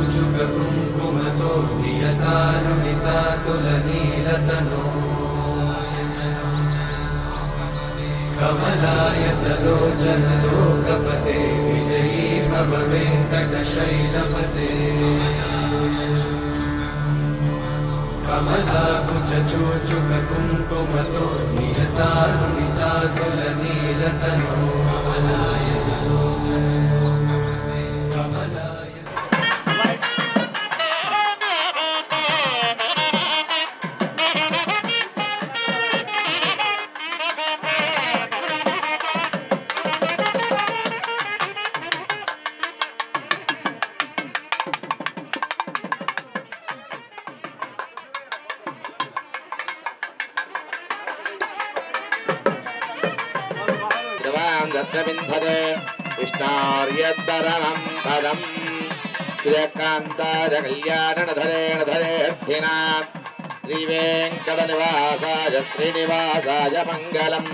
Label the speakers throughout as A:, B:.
A: चूचुककुङ्कुमतो नियतारुणितातुलनीलतनो कमलायतलोचनलोकपते विजयी भव वेङ्कटशैलपते कमलाकुचूचुककुङ्कुमतो नियतारुणितातुलनीलतनो
B: दत्तबिन्धरे कृष्णार्यद्धरमं पदं श्रीकान्ताय कल्याणधरेणधरेऽर्थिनां श्रीवेङ्कटनिवासाय श्रीनिवासाय मङ्गलम्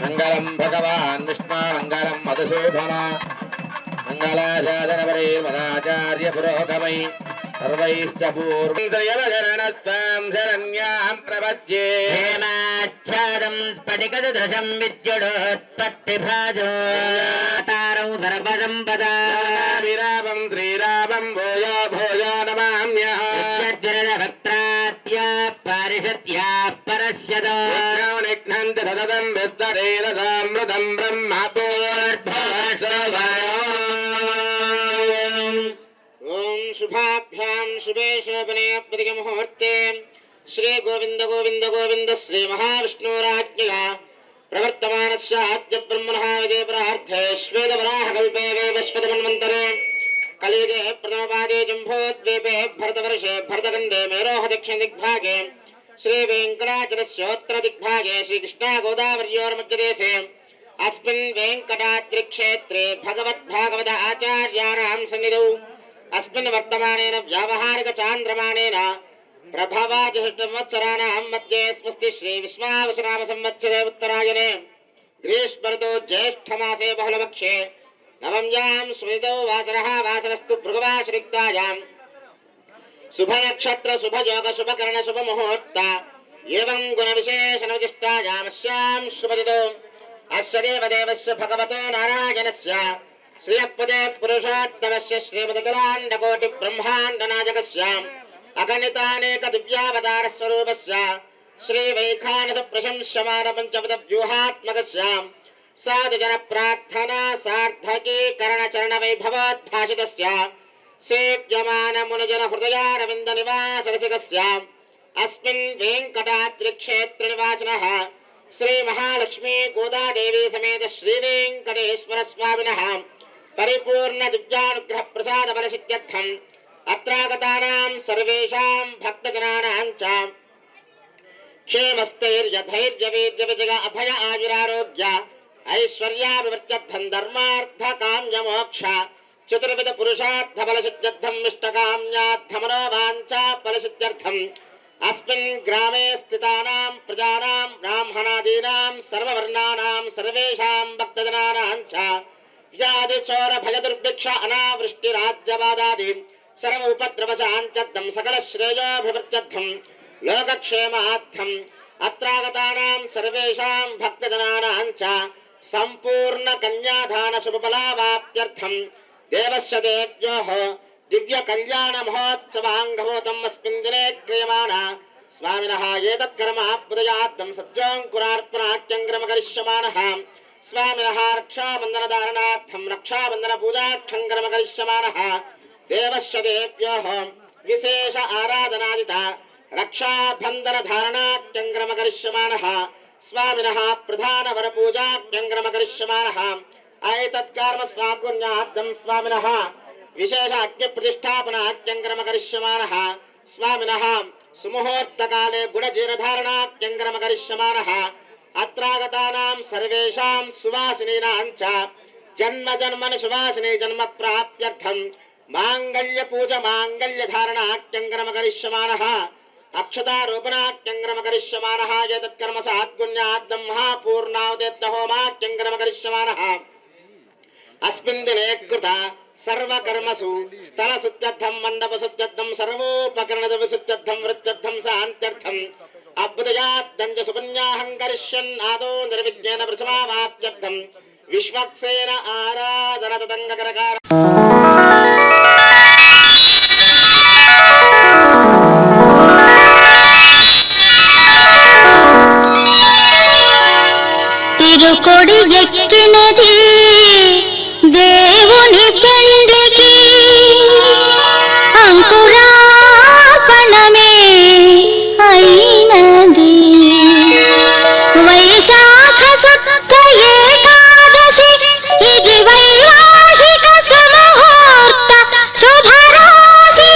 B: मङ्गलं भगवान् विष्णु मङ्गलं मधुसूदन मङ्गलाचार्यवरे पुरोगमै सर्वैश्च पूर्वं शरण्यां प्रपद्ये हेमाच्छादं स्फटिकसदृशं विद्युडोत्पत्तिभाजो तारौ सर्वसम्पदा विरामं श्रीरामं भूयो भूयो नमाम्यः भक्त्रात्या पारिषत्या परस्यतो निघ्नन्ति सततं विद्वरेदसामृतं शुभाभ्यां शुभे शोभने मुहूर्ते श्री गोविंद गोविंद गोविंद श्री महाविष्णुराज्ञया प्रवर्तमानस्य आद्य ब्रह्मणः विजयपरार्थे श्वेतवराहकल्पे वैवस्वतमन्वन्तरे कलियुगे प्रथमपादे जम्भोद्वीपे भरतवर्षे भरतगन्धे मेरोः दक्षिणदिग्भागे श्रीवेङ्कटाचलस्योत्तरदिग्भागे श्रीकृष्णागोदावर्योर्मध्यदेशे अस्मिन् वेङ्कटाद्रिक्षेत्रे भगवद्भागवत आचार्याणां सन्निधौ अस्मिन् वर्तमानेन व्यावहारिक चान्द्रमानेन प्रभवादिष्टवत्सराणां मध्ये स्वस्ति श्री विश्वावसुनाम संवत्सरे उत्तरायणे ग्रीष्मऋतौ ज्येष्ठमासे बहुलपक्षे नवम्यां स्मृतौ वासरः वासरस्तु भृगवासरिक्तायां शुभनक्षत्र शुभयोग शुभकर्ण शुभमुहूर्त एवं गुणविशेषणविशिष्टायामस्यां शुभदितौ अस्य देवदेवस्य भगवतो नारायणस्य श्रियपदे पुरुषोत्तमस्य श्रीमदखिलाण्डकोटि ब्रह्माण्डनायकस्य अगणितानेक दिव्यावतार स्वरूपस्य श्रीवैखानस प्रशंस्यमान पंचपद व्यूहात्मकस्य साधुजन प्रार्थना सार्थकीकरण चरण वैभवोद्भासितस्य सेव्यमान मुनिजन हृदयारविन्द निवास रसिकस्य अस्मिन् वेङ्कटाद्रिक्षेत्र निवासिनः श्री महालक्ष्मी गोदादेवी समेत श्री वेङ्कटेश्वर स्वामिनः परिपूर्ण दिव्यानुग्रह प्रसाद बलसिद्ध्यर्थम् अत्रागतानां सर्वेषां भक्तजनानां च क्षेमस्थैर्यधैर्यवीर्यविजय अभय आयुरारोग्य ऐश्वर्याभिवृद्ध्यर्थं धर्मार्थ काम्य मोक्ष चतुर्विध पुरुषार्थ बलसिद्ध्यर्थम् इष्टकाम्यार्थमनोवाञ्छा फलसिद्ध्यर्थम् अस्मिन् ग्रामे स्थितानां प्रजानां ब्राह्मणादीनां सर्ववर्णानां सर्वेषां भक्तजनानां च व्याधिचोर भयदुर्भिक्ष अनावृष्टिराज्यवादादि सर्व उपद्रवशान्त्यर्थं सकल श्रेयोभिवृद्ध्यर्थं लोकक्षेमार्थम् अत्रागतानां सर्वेषां भक्तजनानां च सम्पूर्ण कन्यादान शुभफलावाप्त्यर्थं देवस्य देव्योः दिव्य कल्याण महोत्सवाङ्गभूतम् अस्मिन् दिने क्रियमाणा स्वामिनः एतत्कर्माभ्युदयार्थं सद्योऽङ्कुरार्पणाख्यङ्क्रम करिष्यमाणः स्वामिनः रक्षाबन्धनधारणार्थं रक्षाबन्धनपूजाख्यङ्क्रम करिष्यमाणः देवस्य देव्योः विशेष आराधनादिता रक्षाबन्धनधारणाख्यङ्क्रम करिष्यमाणः स्वामिनः प्रधानवरपूजाख्यङ्क्रम करिष्यमाणः एतत्कर्म सागुण्यार्थं स्वामिनः विशेष अग्निप्रतिष्ठापनाख्यङ्क्रम करिष्यमाणः स्वामिनः सुमुहूर्तकाले गुडजीरधारणाख्यङ्क्रम करिष्यमाणः अत्रागतानां सर्वेषां सुवासिनीनां च जन्म जन्मनि सुवासिनी जन्म प्राप्त्यर्थं मांगल्य पूजा मांगल्य धारणाख्यङ्क्रम करिष्यमाणः अक्षतारोपणाख्यङ्क्रम करिष्यमाणः एतत्कर्म साद्गुण्याद्दं महापूर्णावदेत्तहोमाख्यङ्क्रम करिष्यमाणः अस्मिन् दिने कृता సర్వకర్మసు స్థల శుద్ధ్యర్థం మండప శుద్ధ్యర్థం సర్వోపకరణ ద్రవ్య శుద్ధ్యర్థం వృత్త్యర్థం శాంత్యర్థం అద్భుతయాద్దంజ సుపుణ్యాహం కరిష్యన్ ఆదో నిర్విజ్ఞేన ప్రసమావాప్త్యర్థం విశ్వక్సేన ఆరాధన తదంగకరకార
C: తిరుకొడి ఎక్కినది దేవుని పెండికి అంకురార్పణమే అయినది వైశాఖ శుద్ధ ఏకాదశి ఇది వైవాహిక సుముహూర్త శుభరాశి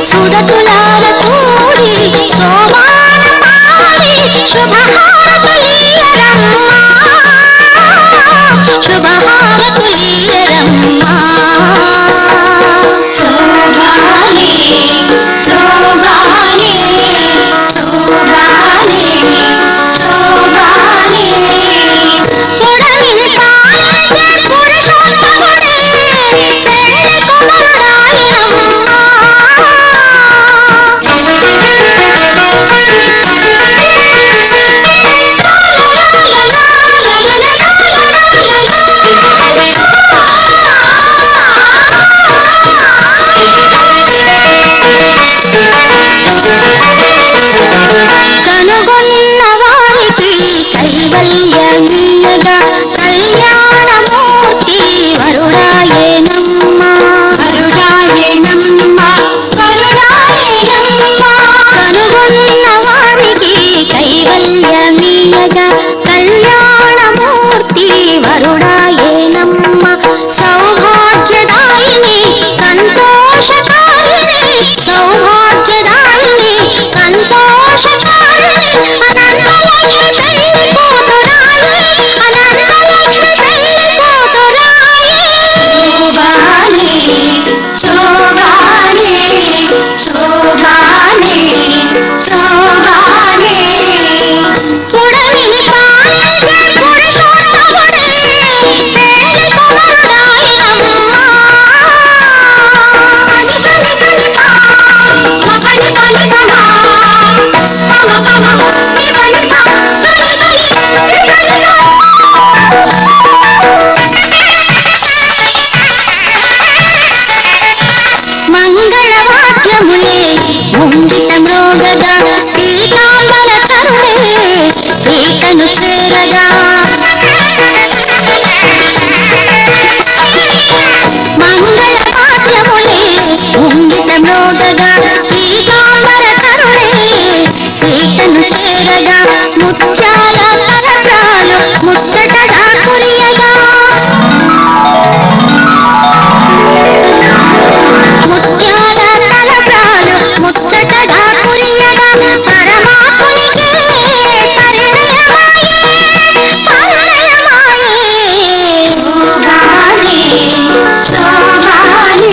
C: సుదతులార కూడి సోమాన పాడి శుభహారతులీయరమ్మా శుభహారతులీయరమ్మా శోభాని శోభాని శోభాని శోభాని పుడమిని పాలించే పురుషోత్తముడే పెళ్లి కుమారుడాయనమ్మా కనుగొన్న వారికి కైవల్యమీయగా కళ్యాణమూర్తి వరుడాయేనమ్మా వరుడాయేనమ్మా వరుడాయేనమ్మా కనుగొన్న వారికి కైవల్యమీయగా కళ్యాణమూర్తి వరుడాయేనమ్మా సౌభాగ్యదాయిని సంతోషకారిణి సౌభాగ్యదాయిని సంతోషకారిణి అనంతలక్ష్మి పెళ్లి కూతురాయి అనంతలక్ష్మి పెళ్లి కూతురాయి శోభాని శోభాని శోభాని శోభాని పుడమిని పాలించే పురుషోత్తముడే పెళ్లి కుమారుడాయనమ్మా పని సని సని పా పని పని పమా పమ పమ ని పని పా సని సని ని సని సా మంగళవాద్యములే ముంగిట మ్రోగగా పీతాంబర తరుణే పీటను చేరగా మంగళవాద్యములే ముంగిట మ్రోగగా పీతాంబర తరుణే పీటను చేరగా ముత్యాల తలప్రాలు ముచ్చటగా కురియగా ముత్యాల తలప్రాలు ముచ్చటగా కురియగా పరమాత్మునికే పరిణయమాయే పరిణయమాయే శోభాని శోభాని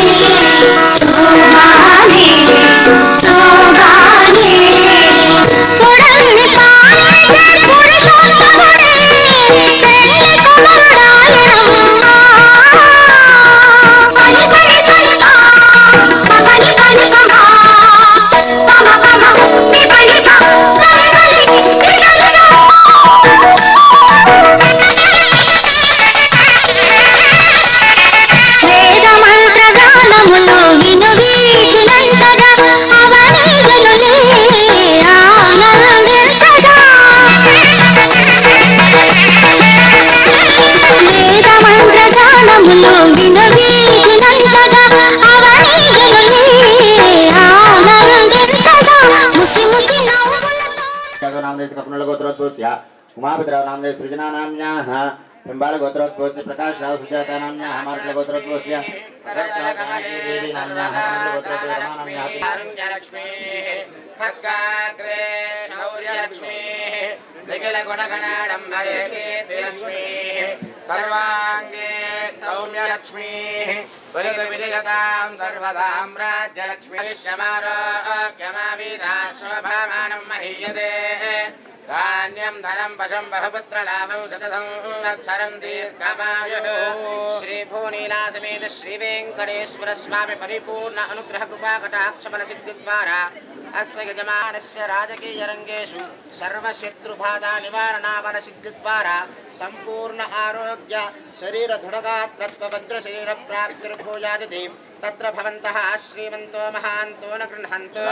C: శోభాని శోభాని పుడమిని పాలించే పురుషోత్తముడే పెళ్లి కుమారుడాయనమ్మా పని సని సని పా పని పని పమా పమ పమ ని పని పా సని సని ని సని సా వేద మంత్రగానములు విను వీధినంతగా
D: गोत्रोद्भवस्य उमाभद्रराव नामदेव सृजनानाम्याः पिम्बाल गोत्रोद्भवस्य प्रकाश राव सुजाता नाम्याः मार्गल गोत्रोद्भवस्य देवी नाम्याः
B: खड्गाग्रे शौर्यलक्ष्मी निखिलगुणगणाडम्बरे कीर्तिलक्ष्मी सर्वाङ्गे सौम्यलक्ष्मी विजयतां सर्वसाम्राज्यलक्ष्मी शोभामानं महीयते धान्यं धनं वशं बहुपुत्रलाभं शतसंवत्सरं दीर्घमायुः श्रीभुवनीलासमेत श्रीवेङ्कटेश्वर स्वामी परिपूर्ण अनुग्रह कृपा कटाक्षफलसिद्धिद्वारा अस्य यजमानस्य राजकीयरङ्गेषु सर्वशत्रुबाधा निवारणाबलसिद्धिद्वारा सम्पूर्ण आरोग्य शरीरदृढगात्रत्ववज्रशरीरप्राप्तिर्भूयादिति तत्र भवन्तः श्रीमन्तो महान्तो न गृह्णन्तु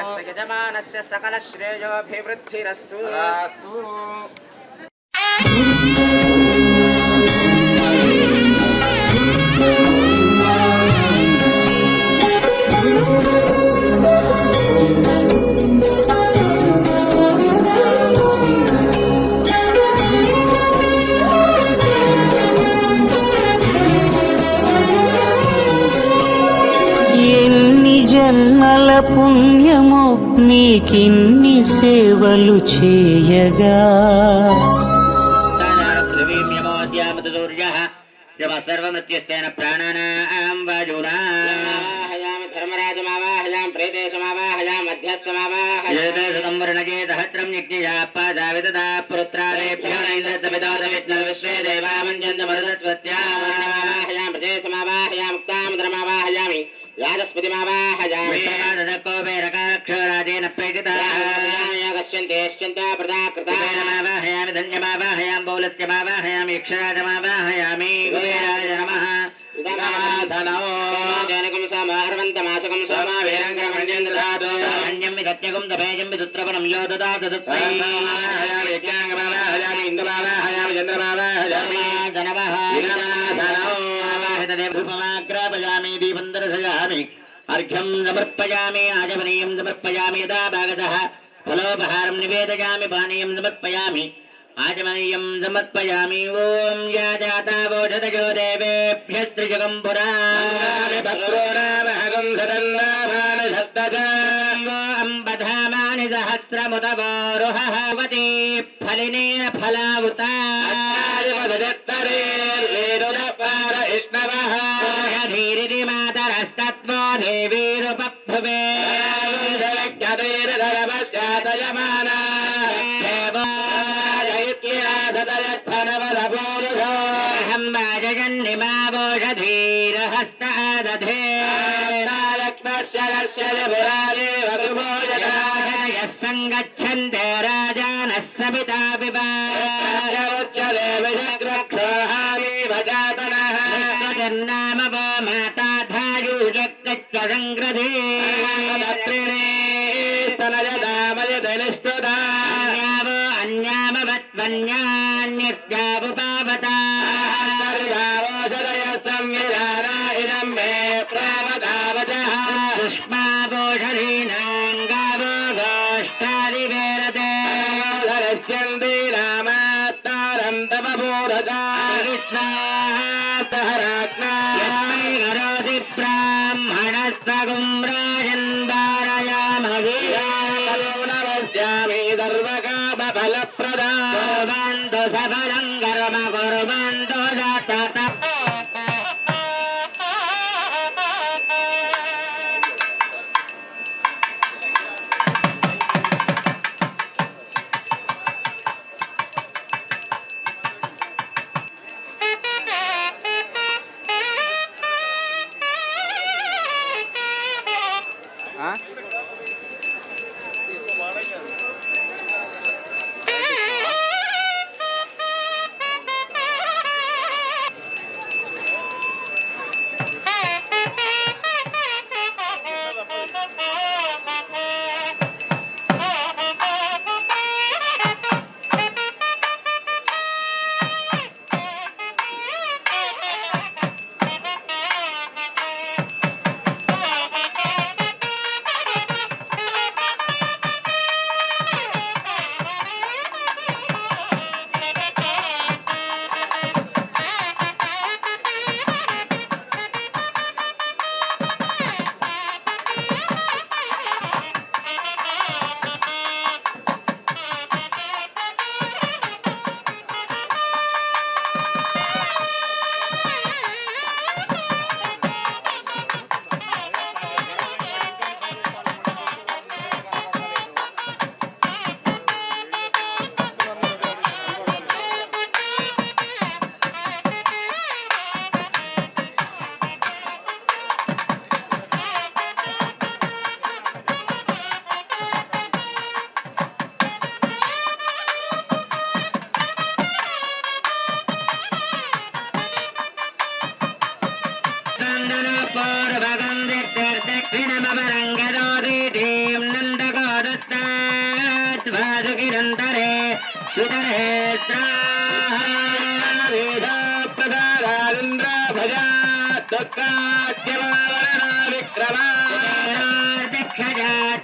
B: अस्य यजमानस्य सकलश्रेयोभिवृद्धिरस्तु।
E: జన్మల పుణ్యము నీకిన్ని సేవలు చేయగా
B: సర్వమృత్యుస్తేన ప్రాణానాం వాయునాం ధర్మరాజమావాహయాం ప్రేతేశమావాహయాం మధ్యస్థమావాహయాం వర్ణజే సహస్రం యజ్ఞయాపాదావిదదా పుత్రాలేభ్యో నైంద్రసవిదోదవిష్ణుర్విశ్వే దేవామంజంత మరుదస్వత్యావాహయాం ప్రదేశమావాహయాం ముక్తాముద్రమావాహయామి याजस्पतिमावाहयामि कोपेरकाक्षराजेन प्रेकितागस्यन्तेश्चन्ता प्रदाकृतामावाहयामि धन्यमावाहयां बौलस्यमावाहयामि यक्षराजमावाहयामि कुबेराय नमः जनकं समाहर्वन्तमासकं समावेरङ्गमञ्जेन्द्रधातो अन्यं विदत्यगं तपेजं विदुत्रवनं यो ददातु तत्त्वयि यज्ञाङ्गमावाहयामि इन्दुमावाहयामि चन्द्रमावाहयामि जनवः देवमाग्रापयामि दीपन्दरसयामि अर्घ्यं समर्पयामि आचमनीयं समर्पयामि यदा भागतः फलोपहारं निवेदयामि पानीयं समर्पयामि आचमनीयं समर्पयामि ॐ या जातावोषधयो देवेभ्यस्त्रिजगं पुराणि सहस्रमुदवोरुहवती फलिनेन फलावुता धीरिति मातरस्तत्त्वो देवीरुपभुवे अहं वाजयन्निमावोषधीरहस्तादधे यः सङ्गच्छन्ते राजानः सविता नाम वो माता धायुजक्तच्च संग्रधे तनयदामयदनिष्ठुदान्यावो अन्यामवत्वन्यान्यस्यावुपावता संविधाना इदं मे प्रावदावतः पुष्पावोषधीनाङ्गावो गोष्ठादिवेरते धरस्यन्ति नामात्तारं तव पूरता करोति ब्राह्मणस्तगुं राजन्दारयामि सर्वकामफलप्रदा कुर्वन्तु सबलं कर्म कुर्वन्तु दत्त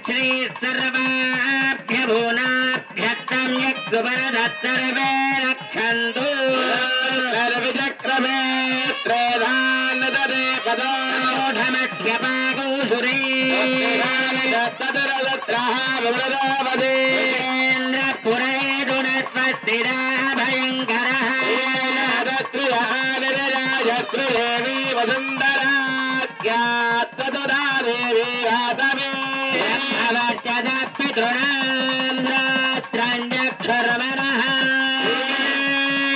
B: శ్రీ సర్వాభ్యభూనాభ్యర్థం యగ్గువరదత్తర్వే రక్షంతు సర్వచక్రమే శ్రేధానదదే కదోఢమస్య పాగూసురే తదురవత్రః వివృదావదే పురేదునస్వస్తిరా భయంకరః శత్రుదేవి వసుంధరాఖ్యాత్తదురాదేవి వాసవే పితృణాం రాత్రాంజక్షరమణః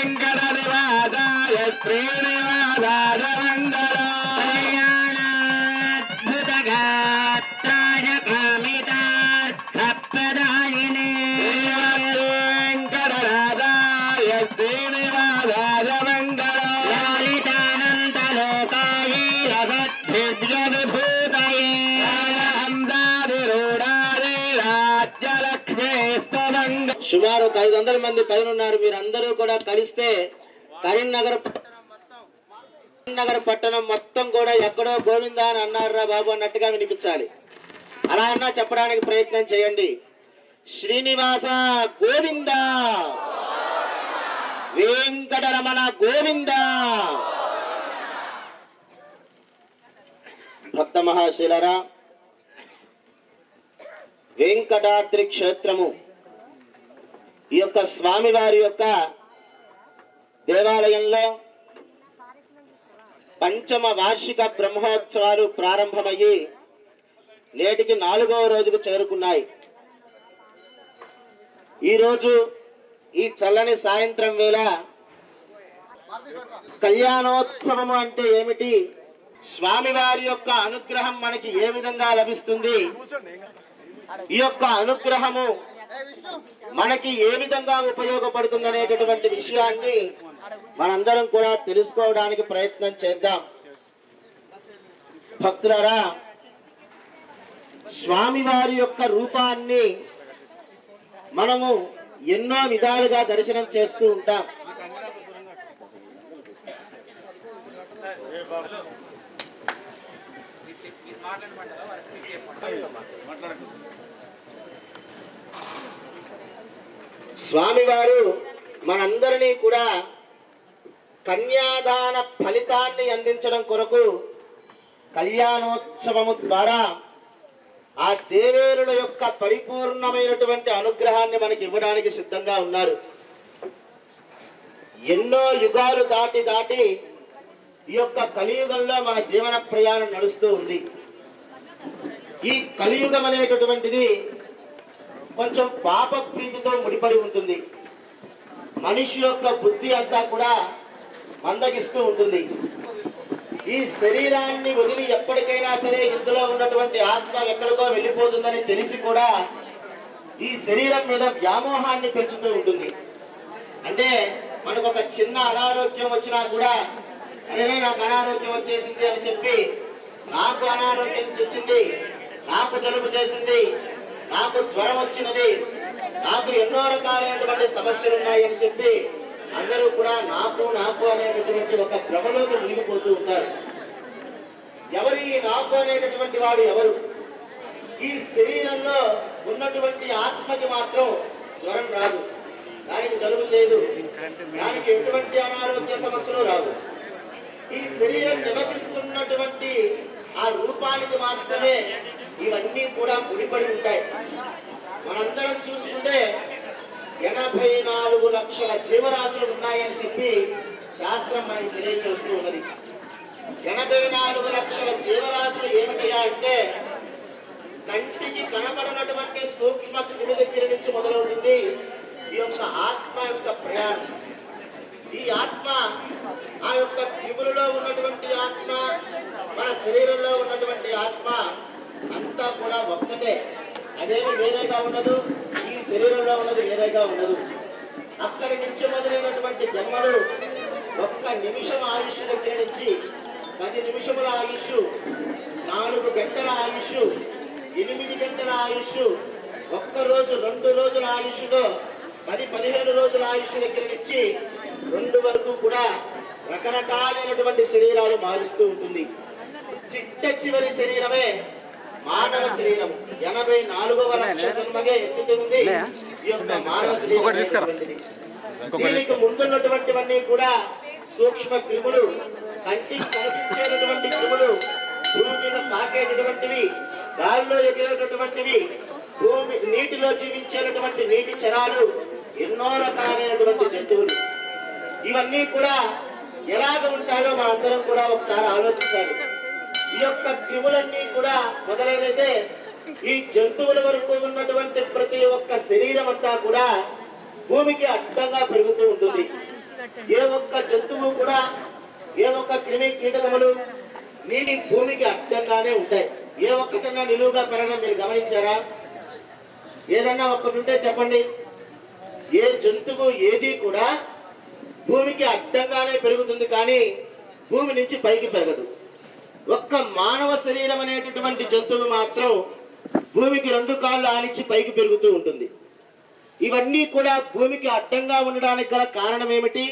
B: వెంకటనివాసాయ శ్రీనివాసాయ మంగళాద్భుతగాత్రాయ కామితార్థప్రదాయినే వెంకటరాజాయ శ్రీనివాసాయ మంగళ లలితానందలోకాయ రసద్దివ్య విభూతయే సుమారు 500 మంది పైన ఉన్నారు. మీరందరూ కూడా కలిస్తే కరీంనగర్ పట్టణం మొత్తం కూడా ఎక్కడో గోవిందా అని అన్నారా బాబు అన్నట్టుగా వినిపించాలి. అలా అన్నా చెప్పడానికి ప్రయత్నం చేయండి. శ్రీనివాస గోవిందా, వెంకటరమణ గోవిందా. భక్త మహాశీలరా, వెంకటాద్రి క్షేత్రము ఈ యొక్క స్వామివారి యొక్క దేవాలయంలో పంచమ వార్షిక బ్రహ్మోత్సవాలు ప్రారంభమయ్యి నేటికి 4వ రోజుకు చేరుకున్నాయి. ఈరోజు ఈ చల్లని సాయంత్రం వేళ కళ్యాణోత్సవము అంటే ఏమిటి, స్వామివారి యొక్క అనుగ్రహం మనకి ఏ విధంగా లభిస్తుంది, ఈ యొక్క అనుగ్రహము మనకి ఏ విధంగా ఉపయోగపడుతుంది అనేటటువంటి విషయాన్ని మనందరం కూడా తెలుసుకోవడానికి ప్రయత్నం చేద్దాం. భక్తులారా, స్వామివారి యొక్క రూపాన్ని మనము ఎన్నో విధాలుగా దర్శనం చేస్తూ ఉంటాం. స్వామివారు మనందరినీ కూడా కన్యాదాన ఫలితాన్ని అందించడం కొరకు కళ్యాణోత్సవము ద్వారా ఆ దేవేరుల యొక్క పరిపూర్ణమైనటువంటి అనుగ్రహాన్ని మనకి ఇవ్వడానికి సిద్ధంగా ఉన్నారు. ఎన్నో యుగాలు దాటి ఈ యొక్క కలియుగంలో మన జీవన ప్రయాణం నడుస్తూ ఉంది. ఈ కలియుగం అనేటటువంటిది కొంచెం పాప ప్రీతితో ముడిపడి ఉంటుంది. మనిషి యొక్క బుద్ధి అంతా కూడా మందగిస్తూ ఉంటుంది. ఈ శరీరాన్ని వదిలి ఎప్పటికైనా సరే ఇందులో ఉన్నటువంటి ఆత్మ ఎక్కడికో వెళ్ళిపోతుందని తెలిసి కూడా ఈ శరీరం మీద వ్యామోహాన్ని పెంచుతూ ఉంటుంది. అంటే మనకు ఒక చిన్న అనారోగ్యం వచ్చినా కూడా అరే నాకు అనారోగ్యం వచ్చేసింది అని చెప్పి, నాకు అనారోగ్యం వచ్చింది, నాకు జలుబు చేసింది, నాకు జ్వరం వచ్చినది, నాకు ఎన్నో రకాలైనటువంటి సమస్యలు ఉన్నాయి అని చెప్పి అందరూ కూడా నాకు అనేటటువంటి ఒక భ్రమలోకి మునిగిపోతూ ఉంటారు. ఎవరు ఈ నాకు అనేటటువంటి వాడు ఎవరు? ఈ శరీరంలో ఉన్నటువంటి ఆత్మకి మాత్రం జ్వరం రాదు, దానికి జలుబు చేయదు, దానికి ఎటువంటి అనారోగ్య సమస్యలు రావు. ఈ శరీరం నివసిస్తున్నటువంటి ఆ రూపానికి మాత్రమే ఇవన్నీ కూడా ముడిపడి ఉంటాయి. మనందరం చూసుకుంటే 84 లక్షల జీవరాశులు ఉన్నాయని చెప్పి శాస్త్రం మనకి తెలియజేస్తూ ఉన్నది. 84 లక్షల జీవరాశులు ఏమిటయా అంటే కంటికి కనపడినటువంటి సూక్ష్మ క్రిమి దగ్గర నుంచి మొదలవుతుంది ఈ యొక్క ఆత్మ యొక్క ప్రయాణం. ఈ ఆత్మ ఆ యొక్క క్రిములలో ఉన్నటువంటి ఆత్మ, మన శరీరంలో ఉన్నటువంటి ఆత్మ అంతా కూడా ఒక్కటే. అదేమి వేరేగా ఉండదు, ఈ శరీరంలో ఉన్నది వేరేగా ఉండదు. అక్కడి నుంచి మొదలైనటువంటి జన్మలు 1 నిమిషం ఆయుష్ దగ్గర నుంచి 10 నిమిషముల ఆయుష్, 4 గంటల ఆయుష్, 8 గంటల ఆయుష్, 1 రోజు 2 రోజుల ఆయుష్లో 10-15 రోజుల ఆయుష్ దగ్గర నుంచి 2 వరకు కూడా రకరకాలైనటువంటి శరీరాలు మారుస్తూ ఉంటుంది. చిట్ట చివరి శరీరమే మానవ శరీరం. 84వ లక్ష జన్మగా ఎత్తుతుంది ఈ యొక్క మానవ శరీరం. దీనికి ముందున్నటువంటివన్నీ కూడా సూక్ష్మ క్రిములు, కంటికి కనిపించేటటువంటి క్రిములు, భూమి మీద పాకేటటువంటివి, గాలిలో ఎగిరేటటువంటివి, భూమి నీటిలో జీవించేటటువంటి నీటి చరాలు, ఎన్నో రకాలైనటువంటి జంతువులు. ఇవన్నీ కూడా ఎలాగ ఉంటాయో మనందరం కూడా ఒకసారి ఆలోచించాలి. ఈ యొక్క క్రిములన్నీ కూడా మొదలైనదే ఈ జంతువుల వరకు ఉన్నటువంటి ప్రతి ఒక్క శరీరం అంతా కూడా భూమికి అడ్డంగా పెరుగుతూ ఉంటుంది. ఏ ఒక్క జంతువు కూడా, ఏ ఒక్క క్రిమి కీటకములు నీటి భూమికి అడ్డంగానే ఉంటాయి. ఏ ఒక్కటన్నా నిలువుగా పెరగడం మీరు గమనించారా? ఏదన్నా ఒక్కటి ఉంటే చెప్పండి. ఏ జంతువు ఏది కూడా భూమికి అడ్డంగానే పెరుగుతుంది, కానీ భూమి నుంచి పైకి పెరగదు. ఒక్క మానవ శరీరం అనేటటువంటి జంతువు మాత్రం భూమికి 2 కాళ్ళు ఆనిచ్చి పైకి పెరుగుతూ ఉంటుంది. ఇవన్నీ కూడా భూమికి అడ్డంగా ఉండడానికి గల కారణం ఏమిటి?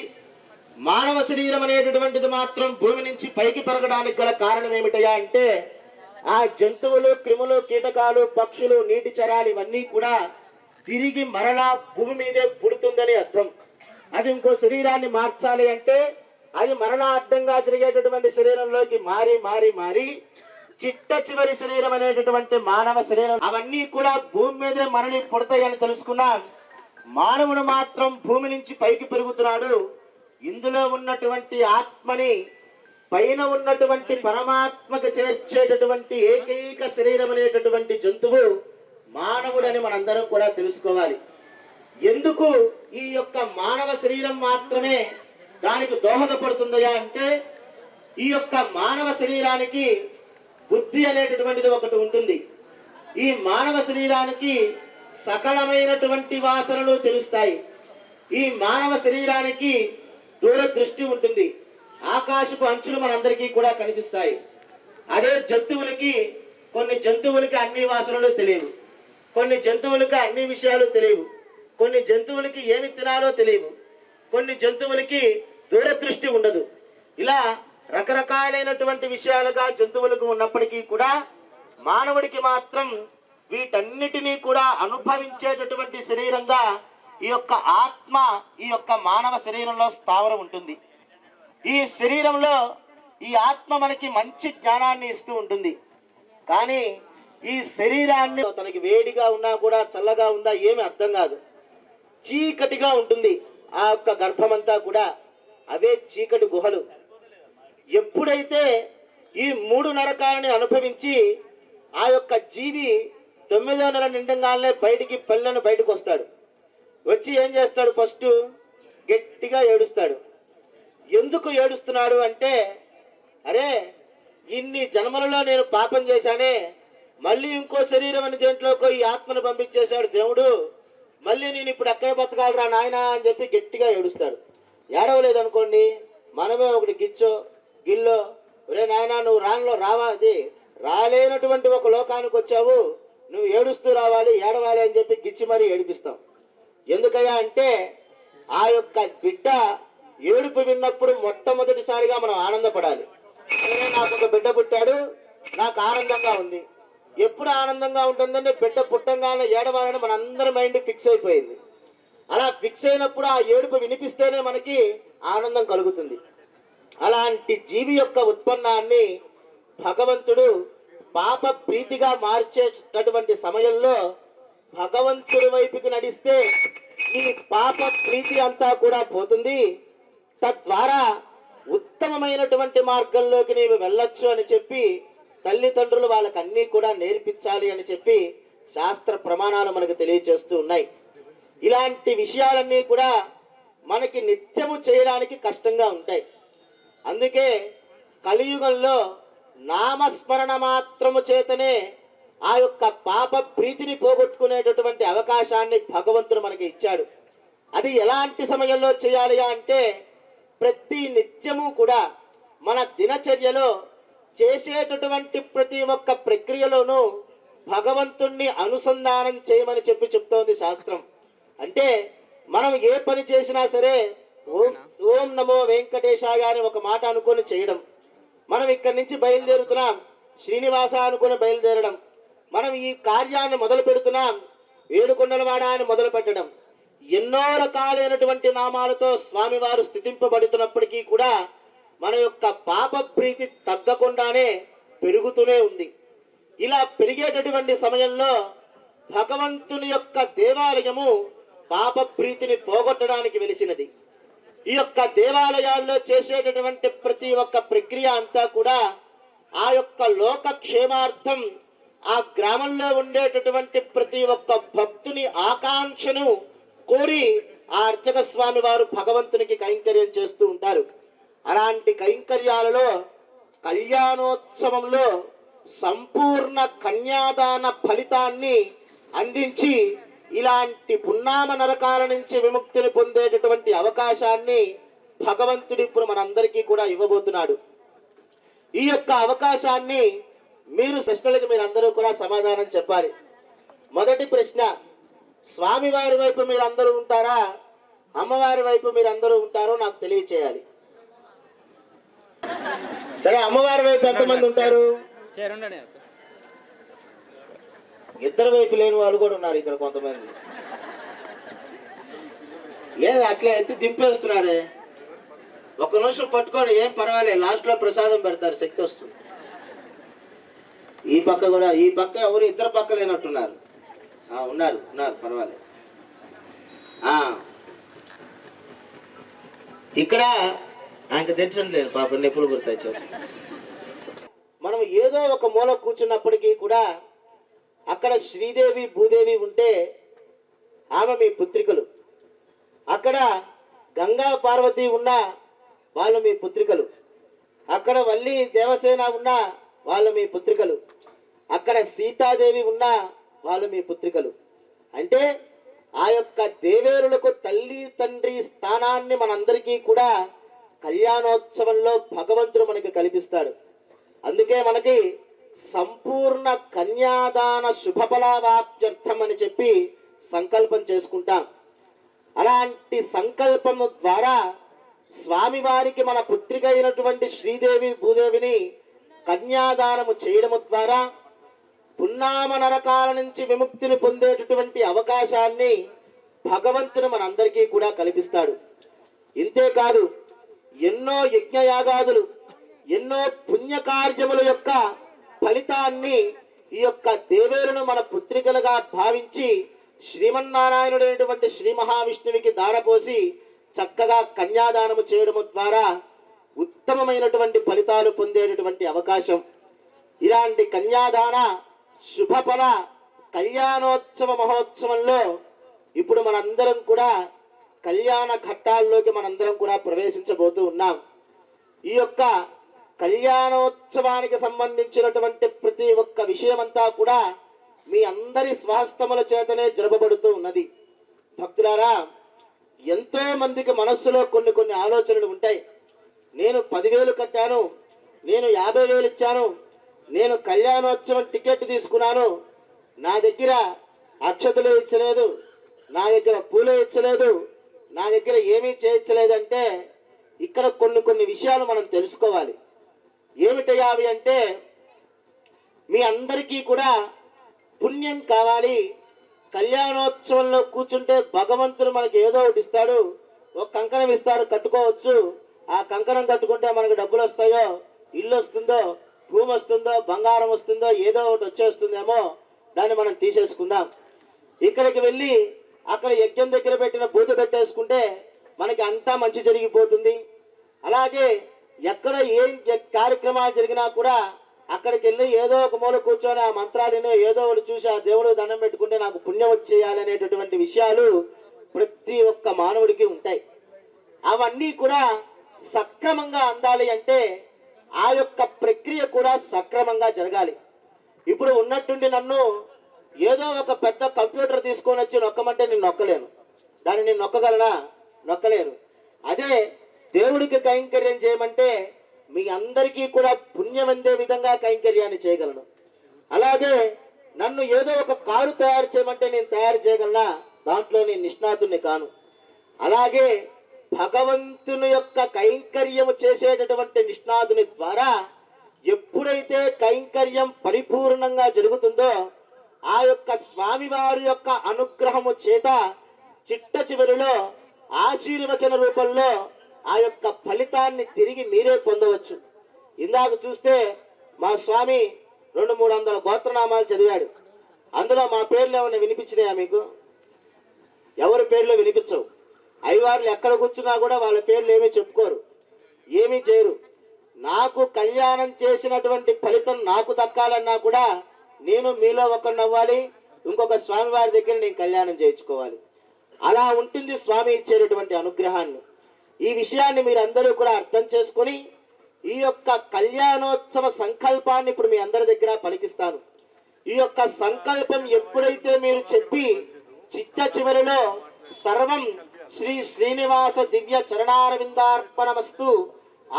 B: మానవ శరీరం అనేటటువంటిది మాత్రం భూమి నుంచి పైకి పెరగడానికి గల కారణం ఏమిటయా అంటే, ఆ జంతువులు, క్రిములు, కీటకాలు, పక్షులు, నీటి చరాలు ఇవన్నీ కూడా తిరిగి మరలా భూమి మీదే పుడుతుందని అర్థం. అది ఇంకో శరీరాన్ని మార్చాలి అంటే అది మరలా అడ్డంగా జరిగేటటువంటి శరీరంలోకి మారి మారి మారి చిట్ట చివరి శరీరం అనేటటువంటి మానవ శరీరం, అవన్నీ కూడా భూమి మీదే మరలి పుడతాయని తెలుసుకున్నాం. మానవుడు మాత్రం భూమి నుంచి పైకి పెరుగుతున్నాడు. ఇందులో ఉన్నటువంటి ఆత్మని పైన ఉన్నటువంటి పరమాత్మకు చేర్చేటటువంటి ఏకైక శరీరం అనేటటువంటి జంతువు మానవుడని మనందరం కూడా తెలుసుకోవాలి. ఎందుకు ఈ యొక్క మానవ శరీరం మాత్రమే దానికి దోహదపడుతుందయా అంటే, ఈ యొక్క మానవ శరీరానికి బుద్ధి అనేటటువంటిది ఒకటి ఉంటుంది. ఈ మానవ శరీరానికి సకలమైనటువంటి వాసనలు తెలుస్తాయి. ఈ మానవ శరీరానికి దూరదృష్టి ఉంటుంది. ఆకాశపు అంచులు మనందరికీ కూడా కనిపిస్తాయి. అదే జంతువులకి, కొన్ని జంతువులకి అన్ని వాసనలు తెలియవు, కొన్ని జంతువులకి అన్ని విషయాలు తెలియవు, కొన్ని జంతువులకి ఏమి తినాలో తెలియవు, కొన్ని జంతువులకి దూరదృష్టి ఉండదు. ఇలా రకరకాలైనటువంటి విషయాలుగా జంతువులకు ఉన్నప్పటికీ కూడా మానవుడికి మాత్రం వీటన్నిటినీ కూడా అనుభవించేటటువంటి శరీరంగా ఈ యొక్క ఆత్మ, ఈ యొక్క మానవ శరీరంలో స్థావరం ఉంటుంది. ఈ శరీరంలో ఈ ఆత్మ మనకి మంచి జ్ఞానాన్ని ఇస్తూ ఉంటుంది. కానీ ఈ శరీరాన్ని తనకి వేడిగా ఉన్నా కూడా, చల్లగా ఉందా ఏమి అర్థం కాదు. చీకటిగా ఉంటుంది ఆ యొక్క గర్భమంతా కూడా. అవే చీకటి గుహలు. ఎప్పుడైతే ఈ 3 నరకాలని అనుభవించి ఆ యొక్క జీవి 9వ నెల నిండంగానే పిల్లను బయటకు వస్తాడు. వచ్చి ఏం చేస్తాడు? ఫస్ట్ గట్టిగా ఏడుస్తాడు. ఎందుకు ఏడుస్తున్నాడు అంటే, అరే ఇన్ని జన్మలలో నేను పాపం చేశానే, మళ్ళీ ఇంకో శరీరం అని దేంట్లోకి ఈ ఆత్మను పంపించేశాడు దేవుడు, మళ్ళీ నేను ఇప్పుడు ఎక్కడ బతకాలరా నాయనా అని చెప్పి గట్టిగా ఏడుస్తాడు. ఏడవలేదు అనుకోండి, మనమే ఒకటి గిల్లో ఒరే నాయనా నువ్వు రావాలి, రాలేనటువంటి ఒక లోకానికి వచ్చావు, నువ్వు ఏడుస్తూ రావాలి, ఏడవాలి అని చెప్పి గిచ్చి మరీ ఏడిపిస్తాం. ఎందుకయ్యా అంటే, ఆ యొక్క బిడ్డ ఏడుపు విన్నప్పుడు మొట్టమొదటిసారిగా మనం ఆనందపడాలి. నాకు ఒక బిడ్డ పుట్టాడు, నాకు ఆనందంగా ఉంది. ఎప్పుడు ఆనందంగా ఉంటుందంటే బిడ్డ పుట్టంగానే ఏడవాలని మన అందరి మైండ్ ఫిక్స్ అయిపోయింది. అలా ఫిక్స్ అయినప్పుడు ఆ ఏడుపు వినిపిస్తేనే మనకి ఆనందం కలుగుతుంది. అలాంటి జీవి యొక్క ఉత్పన్నాన్ని భగవంతుడు పాప ప్రీతిగా మార్చేటటువంటి సమయంలో భగవంతుడి వైపుకి నడిస్తే ఈ పాప ప్రీతి అంతా కూడా పోతుంది. తద్వారా ఉత్తమమైనటువంటి మార్గంలోకి నీవు వెళ్ళొచ్చు అని చెప్పి తల్లిదండ్రులు వాళ్ళకి అన్నీ కూడా నేర్పించాలి అని చెప్పి శాస్త్ర ప్రమాణాలు మనకు తెలియచేస్తూ ఉన్నాయి. ఇలాంటి విషయాలన్నీ కూడా మనకి నిత్యము చేయడానికి కష్టంగా ఉంటాయి. అందుకే కలియుగంలో నామస్మరణ మాత్రము చేతనే ఆ యొక్క పాప ప్రీతిని పోగొట్టుకునేటటువంటి అవకాశాన్ని భగవంతుడు మనకి ఇచ్చాడు. అది ఎలాంటి సమయంలో చేయాలి అంటే, ప్రతి నిత్యము కూడా మన దినచర్యలో చేసేటటువంటి ప్రతి ఒక్క ప్రక్రియలోనూ భగవంతుణ్ణి అనుసంధానం చేయమని చెప్తోంది శాస్త్రం. అంటే మనం ఏ పని చేసినా సరే ఓం ఓం నమో వెంకటేశాయ అని ఒక మాట అనుకొని చేయడం, మనం ఇక్కడి నుంచి బయలుదేరుతున్నాం శ్రీనివాస అనుకుని బయలుదేరడం, మనం ఈ కార్యాన్ని మొదలు పెడుతున్నాం ఏడుకొండలవాడ అని మొదలు పెట్టడం, ఎన్నో రకాలైనటువంటి నామాలతో స్వామివారు స్థితింపబడుతున్నప్పటికీ కూడా మన యొక్క పాప ప్రీతి తగ్గకుండానే పెరుగుతూనే ఉంది. ఇలా పెరిగేటటువంటి సమయంలో భగవంతుని యొక్క దేవాలయము పాప ప్రీతిని పోగొట్టడానికి వెలిసినది. ఈ యొక్క దేవాలయాల్లో చేసేటటువంటి ప్రతి ఒక్క ప్రక్రియ అంతా కూడా ఆ యొక్క లోక క్షేమార్థం, ఆ గ్రామంలో ఉండేటటువంటి ప్రతి ఒక్క భక్తుని ఆకాంక్షను కోరి ఆ అర్చక స్వామి వారు భగవంతునికి కైంకర్యం చేస్తూ ఉంటారు. అలాంటి కైంకర్యాలలో కళ్యాణోత్సవంలో సంపూర్ణ కన్యాదాన ఫలితాన్ని అందించి ఇలాంటి పున్నామ నరకాల నుంచి విముక్తిని పొందేటటువంటి అవకాశాన్ని భగవంతుడు ఇప్పుడు మనందరికీ కూడా ఇవ్వబోతున్నాడు. ఈ యొక్క అవకాశాన్ని మీరు ప్రశ్నలకు మీరందరూ కూడా సమాధానం చెప్పాలి. మొదటి ప్రశ్న, స్వామివారి వైపు మీరందరూ ఉంటారా, అమ్మవారి వైపు మీరందరూ ఉంటారో నాకు తెలియచేయాలి. సరే, అమ్మవారి వైపు ఎంతమంది ఉంటారు? ఇద్దరు వైపు లేని వాళ్ళు కూడా ఉన్నారు ఇక్కడ కొంతమంది. అట్లా ఎత్తి దింపేస్తున్నారే, ఒక్క నిమిషం పట్టుకొని ఏం పర్వాలేదు, లాస్ట్ లో ప్రసాదం పెడతారు, శక్తి వస్తుంది. ఈ పక్క కూడా, ఈ పక్క ఎవరు ఇద్దరు పక్క లేనట్టున్నారు. ఉన్నారు ఉన్నారు, పర్వాలేదు. ఇక్కడ ఆయనకు టెన్షన్ లేదు, పాపం ఎప్పుడు గుర్తొచ్చారు. మనం ఏదో ఒక మూల కూర్చున్నప్పటికీ కూడా అక్కడ శ్రీదేవి భూదేవి ఉంటే ఆమె మీ పుత్రికలు, అక్కడ గంగా పార్వతి ఉన్నా వాళ్ళు మీ పుత్రికలు, అక్కడ వల్లి దేవసేన ఉన్నా వాళ్ళు మీ పుత్రికలు, అక్కడ సీతాదేవి ఉన్నా వాళ్ళు మీ పుత్రికలు. అంటే ఆ యొక్క దేవేరులకు తల్లి తండ్రి స్థానాన్ని మనందరికీ కూడా కళ్యాణోత్సవంలో భగవంతుడు మనకి కల్పిస్తాడు. అందుకే మనకి సంపూర్ణ కన్యాదాన శుభఫలావాప్త్యర్థం అని చెప్పి సంకల్పం చేసుకుంటాం. అలాంటి సంకల్పము ద్వారా స్వామివారికి మన పుత్రిక అయినటువంటి శ్రీదేవి భూదేవిని కన్యాదానము చేయడము ద్వారా పున్నామ నరకాల నుంచి విముక్తిని పొందేటటువంటి అవకాశాన్ని భగవంతుడు మనందరికీ కూడా కల్పిస్తాడు. ఇంతేకాదు, ఎన్నో యజ్ఞయాగాదులు, ఎన్నో పుణ్యకార్యముల యొక్క ఫలితాన్ని ఈ యొక్క దేవేరును మన పుత్రికలుగా భావించి శ్రీమన్నారాయణుడైనటువంటి శ్రీ మహావిష్ణువికి దారపోసి చక్కగా కన్యాదానము చేయడము ద్వారా ఉత్తమమైనటువంటి ఫలితాలు పొందేటటువంటి అవకాశం. ఇలాంటి కన్యాదాన శుభఫల కళ్యాణోత్సవ మహోత్సవంలో ఇప్పుడు మనందరం కూడా కళ్యాణ ఘట్టాల్లోకి మనందరం కూడా ప్రవేశించబోతూ ఉన్నాం. ఈ యొక్క కళ్యాణోత్సవానికి సంబంధించినటువంటి ప్రతి ఒక్క విషయమంతా కూడా మీ అందరి స్వహస్తముల చేతనే జరపబడుతూ ఉన్నది. భక్తులారా, ఎంతో మందికి మనస్సులో కొన్ని కొన్ని ఆలోచనలు ఉంటాయి. నేను 10,000 కట్టాను, నేను 50,000 ఇచ్చాను, నేను కళ్యాణోత్సవం టికెట్ తీసుకున్నాను, నా దగ్గర అక్షతలు ఇచ్చలేదు, నా దగ్గర పూలు ఇచ్చలేదు, నా దగ్గర ఏమీ చేయించలేదంటే ఇక్కడ కొన్ని కొన్ని విషయాలు మనం తెలుసుకోవాలి. ఏమిటయ్యా అవి అంటే, మీ అందరికీ కూడా పుణ్యం కావాలి. కళ్యాణోత్సవంలో కూర్చుంటే భగవంతుడు మనకి ఏదో ఒకటి ఇస్తాడు. ఒక కంకణం ఇస్తారు, కట్టుకోవచ్చు. ఆ కంకణం కట్టుకుంటే మనకు డబ్బులు వస్తాయో, ఇల్లు వస్తుందో, భూమి వస్తుందో, బంగారం వస్తుందో, ఏదో ఒకటి వచ్చేస్తుందేమో, దాన్ని మనం తీసేసుకుందాం. ఇక్కడికి వెళ్ళి అక్కడ యజ్ఞం దగ్గర పెట్టిన బూత పెట్టేసుకుంటే మనకి అంతా మంచి జరిగిపోతుంది. అలాగే ఎక్కడ ఏం కార్యక్రమాలు జరిగినా కూడా అక్కడికి వెళ్ళి ఏదో ఒక మూల కూర్చొని ఆ మంత్రాలను ఏదో ఒకటి చూసి ఆ దేవుడు దండం పెట్టుకుంటే నాకు పుణ్యం వచ్చేయాలి అనేటటువంటి విషయాలు ప్రతి ఒక్క మానవుడికి ఉంటాయి. అవన్నీ కూడా సక్రమంగా అందాలి అంటే ఆ యొక్క ప్రక్రియ కూడా సక్రమంగా జరగాలి. ఇప్పుడు ఉన్నట్టుండి నన్ను ఏదో ఒక పెద్ద కంప్యూటర్ తీసుకొని వచ్చి నొక్కమంటే నేను నొక్కలేను, దాన్ని నేను నొక్కగలనా? నొక్కలేను. అదే దేవుడికి కైంకర్యం చేయమంటే మీ అందరికీ కూడా పుణ్యం అందే విధంగా కైంకర్యాన్ని చేయగలను. అలాగే నన్ను ఏదో ఒక కారు తయారు చేయమంటే నేను తయారు చేయగలనా? దాంట్లో నేను నిష్ణాతుని కాను. అలాగే భగవంతుని యొక్క కైంకర్యము చేసేటటువంటి నిష్ణాతుని ద్వారా ఎప్పుడైతే కైంకర్యం పరిపూర్ణంగా జరుగుతుందో ఆ యొక్క స్వామివారి యొక్క అనుగ్రహము చేత చిట్ట చివరిలో ఆశీర్వచన రూపంలో ఆ యొక్క ఫలితాన్ని తిరిగి మీరే పొందవచ్చు. ఇందాక చూస్తే మా స్వామి 200-300 గోత్రనామాలు చదివాడు. అందులో మా పేర్లు ఏమైనా వినిపించినాయా మీకు? ఎవరి పేర్లు వినిపించవు. అయ్యవార్లు ఎక్కడ కూర్చున్నా కూడా వాళ్ళ పేర్లు ఏమీ చెప్పుకోరు, ఏమీ చేయరు. నాకు కళ్యాణం చేసినటువంటి ఫలితం నాకు దక్కాలన్నా కూడా నేను మీలో ఒకరిని అవ్వాలి, ఇంకొక స్వామివారి దగ్గర నేను కళ్యాణం చేయించుకోవాలి. అలా ఉంటుంది స్వామి ఇచ్చేటటువంటి అనుగ్రహాన్ని. ఈ విషయాన్ని మీరందరూ కూడా అర్థం చేసుకొని ఈ యొక్క కళ్యాణోత్సవ సంకల్పాన్ని ఇప్పుడు మీ అందరి దగ్గర పలికిస్తాను. ఈ యొక్క సంకల్పం ఎప్పుడైతే మీరు చెప్పి చిట్ట చివరిలో సర్వం శ్రీ శ్రీనివాస దివ్య చరణారవిందార్పణమస్తు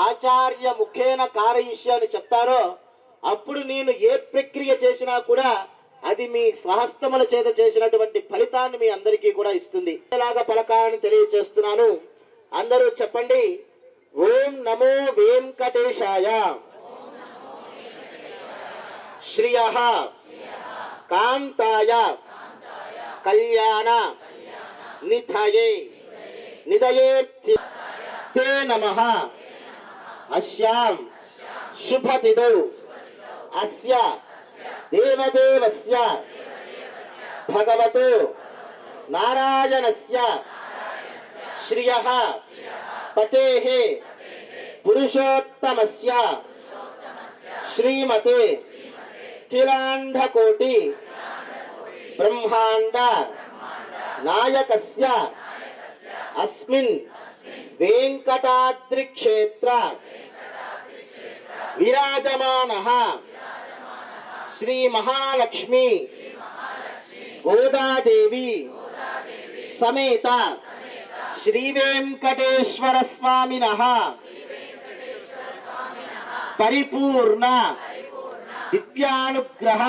B: ఆచార్య ముఖేన కారయిష్య అని చెప్తారో అప్పుడు నేను ఏ ప్రక్రియ చేసినా కూడా అది మీ స్వహస్తముల చేత చేసినటువంటి ఫలితాన్ని మీ అందరికీ కూడా ఇస్తుంది. ఇలాగా పలకాలని తెలియజేస్తున్నాను. అందరూ చెప్పండి. ఓం నమో వెంకటేశాయ. శ్రియః కాంతాయ కళ్యాణ నిధయే నిదయేర్తి తే నమః. అస్యాం శుభతిథౌ అస్య దేవదేవస్య భగవతో నారాయణస్య శ్రియః పతేః పురుషోత్తమస్య శ్రీమతే కిలాండకోటి బ్రహ్మాండ నాయకస్య అస్మిన్ వెంకటాద్రి క్షేత్ర విరాజమానః శ్రీ మహాలక్ష్మి గోదాదేవి సమేత శ్రీ వెంకటేశ్వర స్వామినః పరిపూర్ణ దివ్యానుగ్రహ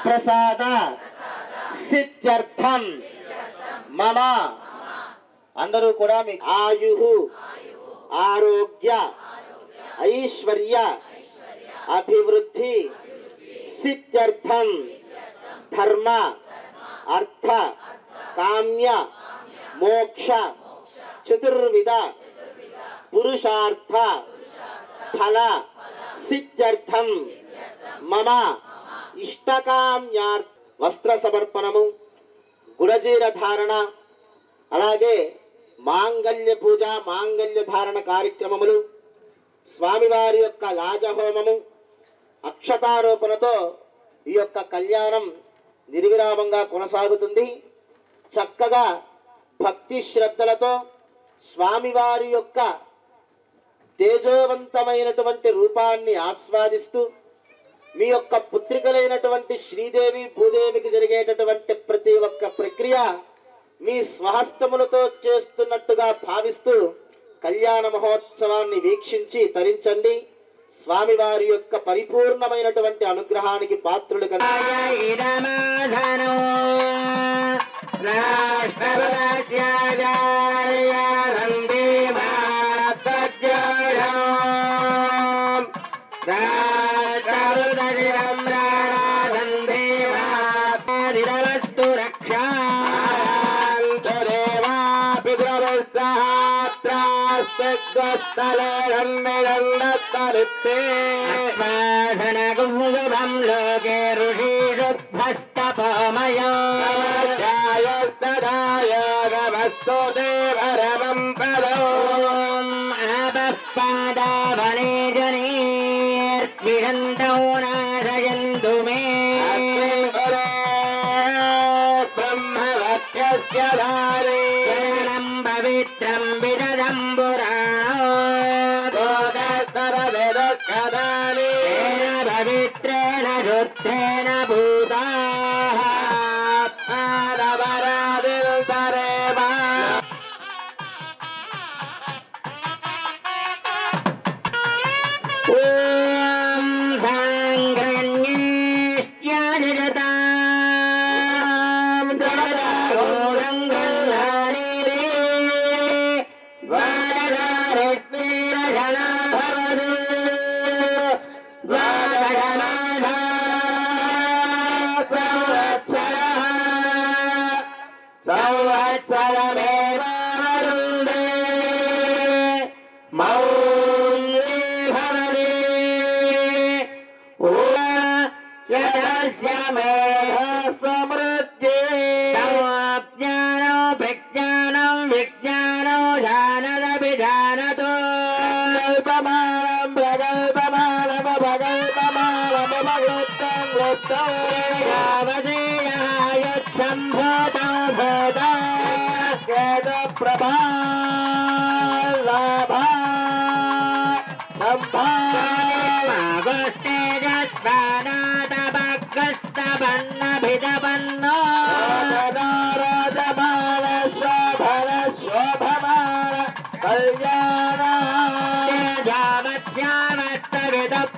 B: ప్రసాద సిద్ధ్యర్థం మమ. అందరూ కూడా మీ ఆయు ఆరోగ్య ఐశ్వర్య అభివృద్ధి సిద్ధ్యర్థం ధర్మ అర్థ కామ్య మోక్ష చతుర్విధ పురుషార్థ ఫల సిద్ధ్యర్థం మమ ఇష్టకామ్యార్థ వస్త్ర సమర్పణము, గుడజీర ధారణ, అలాగే మాంగళ్య పూజ మాంగళ్య ధారణ కార్యక్రమములు, స్వామివారి యొక్క లాజహోమము, అక్షతారోపణతో ఈ యొక్క కళ్యాణం నిర్విరామంగా కొనసాగుతుంది. చక్కగా భక్తి శ్రద్ధలతో స్వామివారి యొక్క తేజోవంతమైనటువంటి రూపాన్ని ఆస్వాదిస్తూ మీ యొక్క పుత్రికలైనటువంటి శ్రీదేవి భూదేవికి జరిగేటటువంటి ప్రతి ఒక్క ప్రక్రియ మీ స్వహస్తములతో చేస్తున్నట్టుగా భావిస్తూ కళ్యాణ మహోత్సవాన్ని వీక్షించి తరించండి. స్వామివారి యొక్క పరిపూర్ణమైనటువంటి అనుగ్రహానికి పాత్రులు
D: లోకే ఋషీషుద్ధస్తపోమయోస్తదాయోగమస్తు దేవరమం పదోం ఆపఃపాదావనే జనేర్విషంతౌ నాశయంతు మే బ్రహ్మవక్షస్య ధారే శరణం పవిత్రం విదదం పురాణోదస్తరవేదకదాని పవిత్రేణ శుద్ధేన భూతాః పాదవరాదిల్తరేవా. ఓం సాంగ్రణ్యేష్యాజతాం జగదాగోళం గల్లానిరే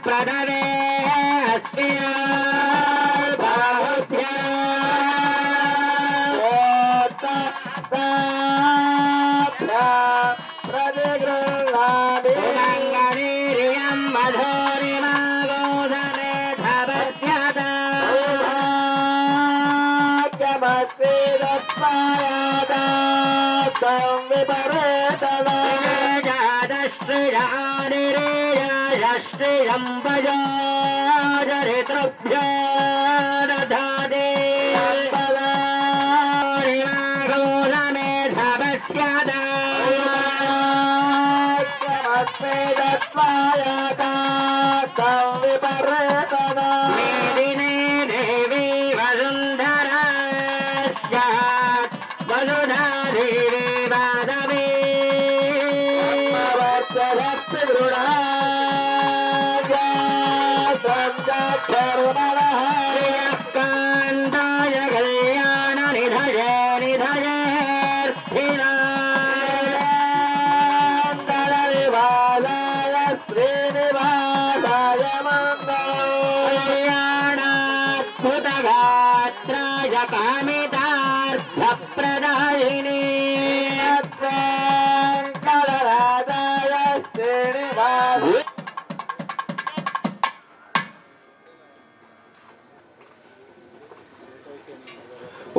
D: ప్రదవే శ్రీరంభజరితృభ్యో దధాదే మేదినే దేవి వసుంధరా వసుధా దేవి వాదవీ ప్రియంకాంతాయ కళ్యాణ నిధయ శ్రీనివాసాయ కళ్యాణాద్భుతగాత్రాయ కామితార్థప్రదాయిని కళరాజాయ శ్రీనివాస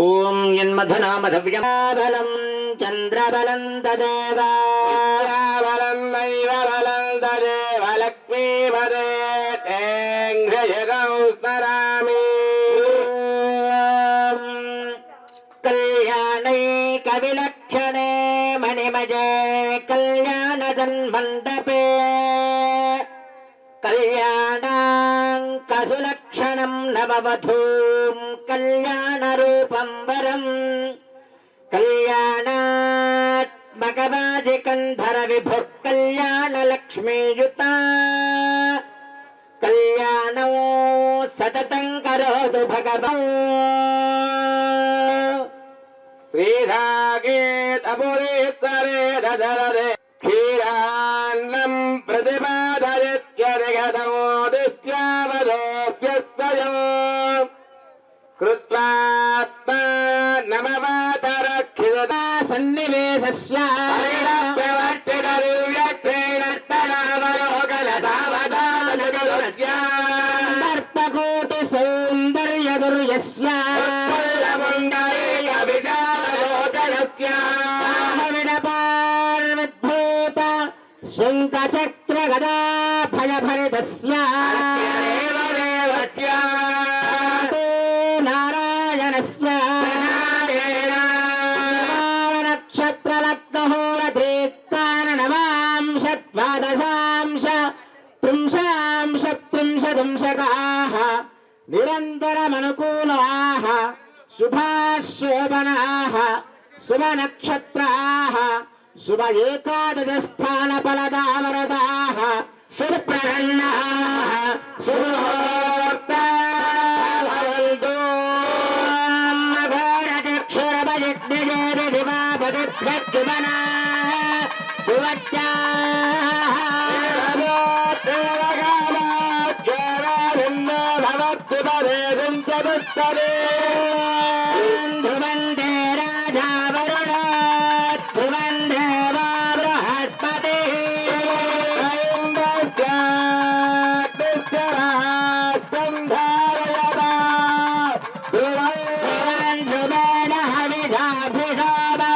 D: ఓం యన్మధునామధవ్యబలం చంద్రబలం తదేవాబలం నైవ బలం తదేవ లక్ష్మీపదే తేంఘ్రయగౌ స్మరామి కళ్యాణైకవిలక్షణే మణిమజే కళ్యాణజన్మండపే కళ్యాణాంకసులక్షణం నవవధూం కళ్యాణరూపం వరం కళ్యాణాత్మకవాజికంధర విభు కళ్యాణలక్ష్మీయుతా కళ్యాణో సతతం కరోతు భగవాన్ శ్రీరాగేతపురీశ్వరే దశరథే క్షీరాన్నం ప్రతిపాదయత్యనిగతమోదిత్యావదోప్యస్వయం కృత్వాత్మా నమవాతరక్షిత సన్నివేశస్య దర్పకోటి సౌందర్యదుర్యస్య పార్వద్భూత శంఖచక్ర గదా ఫలభరితస్య నారాయణస్య నక్షత్రలగ్నహోరదీప్తాననవాంశద్వాదశాంశ త్రింశాంశ త్రింశదంశకాః నిరంతరమనుకూలాః శుభాశోభనాః శుభనక్షత్రాः శుభ ఏకాదశస్థానఫలదావరదాः సుప్రసన్నాः సుముహూర్తాः భవంతు మఘోరచక్షురభజిజ్ఞజేరి దివాపతిభ్యద్యుమనా సువత్యాः భవత్తుపదేశం చతుస్తరే ధ్రువందే రాజా వరుణ ధ్రువం దేవా బృహస్పతి రాష్ట్రం ధారయతా ధ్రువం ధ్రువేణ హవిధాభిషామీ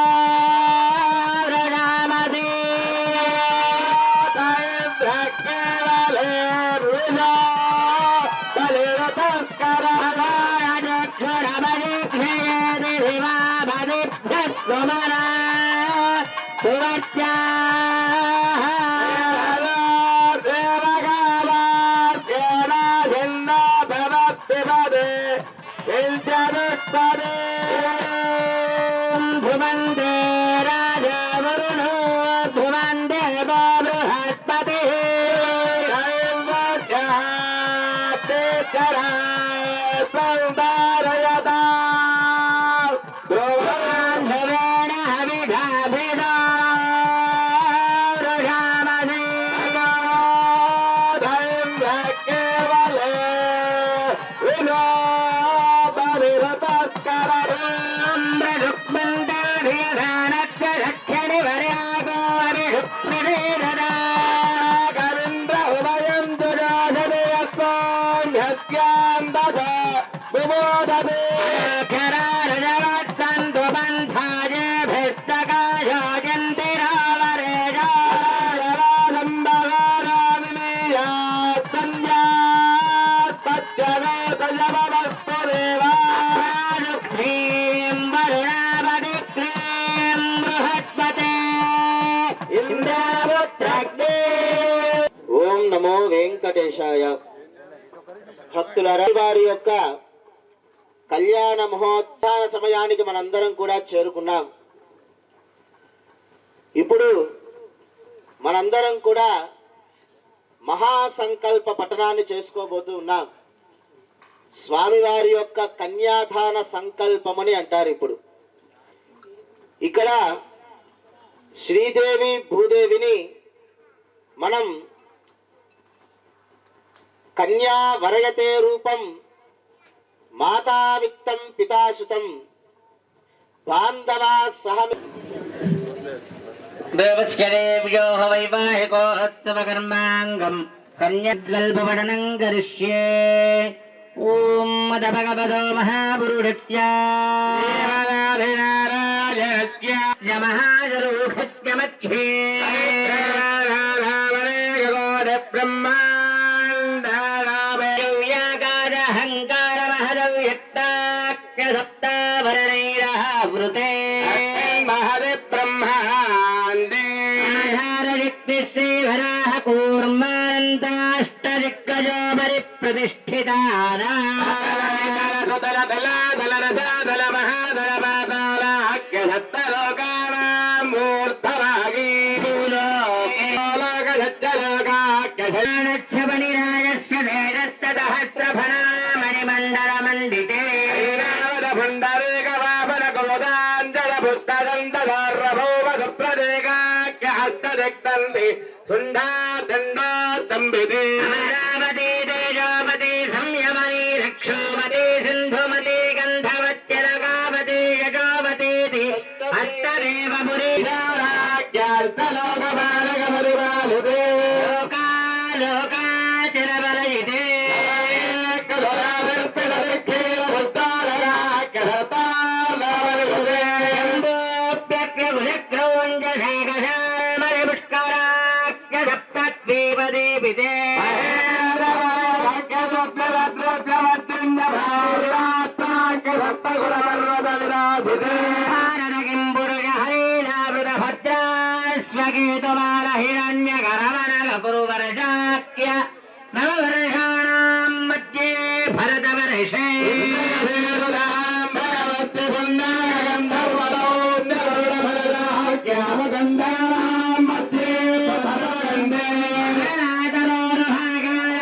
D: సువత్యా
B: ఓం నమో వెంకటేశాయ. భక్తులారా, వారి యొక్క కళ్యాణ మహోత్సవ సమయానికి మనందరం కూడా చేరుకున్నాం. ఇప్పుడు మనందరం కూడా మహాసంకల్ప పఠనాన్ని చేసుకోబోతూ ఉన్నాం. స్వామివారి యొక్క కన్యాదాన సంకల్పమని అంటారు. ఇప్పుడు ఇక్కడ శ్రీదేవి భూదేవిని మనం కన్యా వరయతే రూపం మాతా విత్తం పితాసుతం బాంధవా సహ
D: దేవస్య దేవ్యో వైవాహికోత్సవకర్మాంగం కన్యాకల్పపఠనం కరిష్యే. ఓం మద భగవతో మహాపురుషస్య మహాజరూఢస్య మధ్యే బ్రహ్మాండాహంకార మహదవ్యక్తాఖ్య సప్తావరణైరవృతే మహది బ్రహ్మాండే ఆధారశక్తి శ్రీవరాహ కూర్మానంతాష్టదిగ్గజో పరిప్రతిష్ఠితానా మణిమండలమండితే అమరావతి తేజోమతి సంయమని రక్షోమతి సింధుమతి గంధవత్యలకావతి యజోమతి అష్టదేవపురి లోకాచలబలయితే భద్రాస్వగీతమాల హిరణ్యకరమనగపురువర్షాఖ్య నవవర్షాణాం మధ్యే భరతవర్షే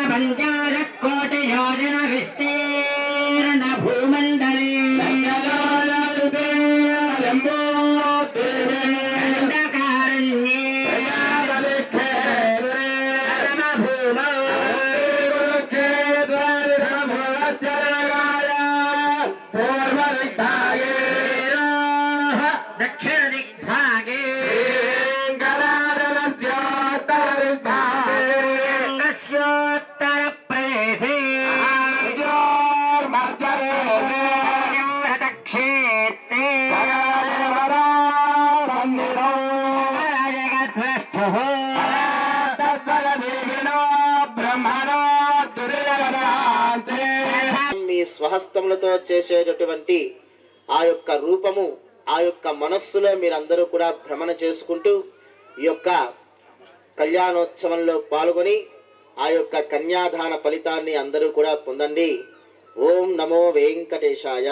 D: పంచాశకోటి యోజన విస్తీర్ణ భూమండలే దక్షిణ దిగ్భాగే గంగస్యోత్తర ప్రదేశే క్షేత్రే జగత్స్రష్టః
B: మీ స్వహస్తములతో చేసేటటువంటి ఆ యొక్క రూపము, ఆ యొక్క మనస్సులో మీరందరూ కూడా భ్రమణ చేసుకుంటూ ఈ యొక్క కళ్యాణోత్సవంలో పాల్గొని ఆ యొక్క కన్యాదాన ఫలితాన్ని అందరూ కూడా పొందండి. ఓం నమో వెంకటేశాయ.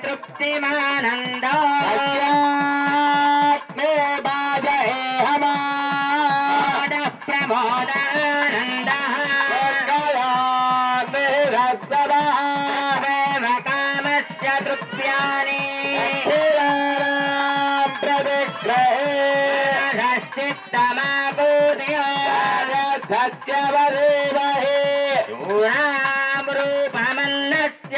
D: తృప్తిమానంద ప్రమోదానంద रूप्याणि प्रतिग्रहे सत्यवदेवहे चूणां रूपमन्नस्य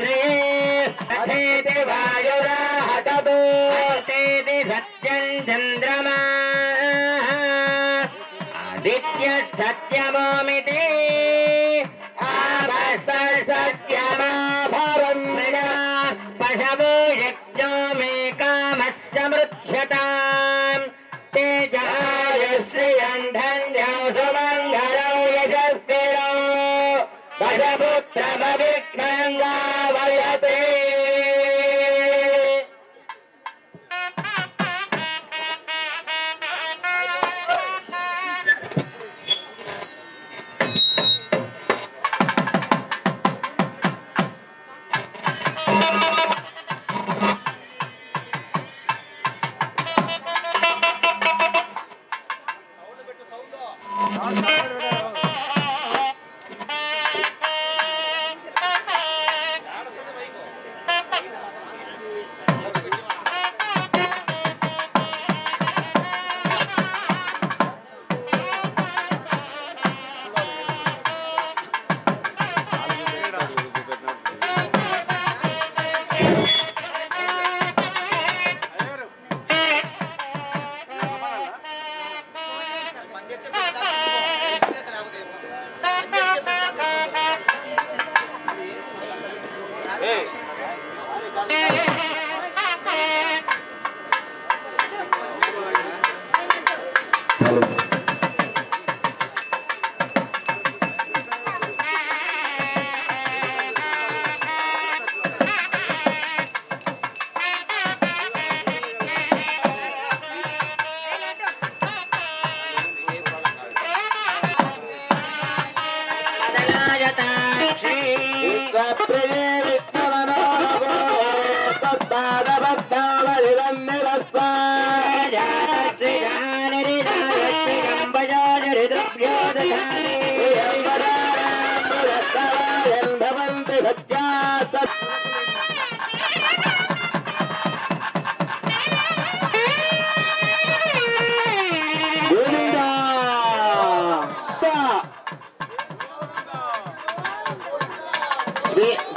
D: अहमस्याद्रुवक्कुस्त्रिये वायुराहतभूतेति सत्यं चन्द्रमा आदित्य सत्यमोमिति सत्यमाभवन् पशवो यज्ञो मे कामः समृच्छताम् तेजाय श्रियं धन्यौ सुमङ्गलौ यशस्विनो भजपुत्रमविघ्नं गावयते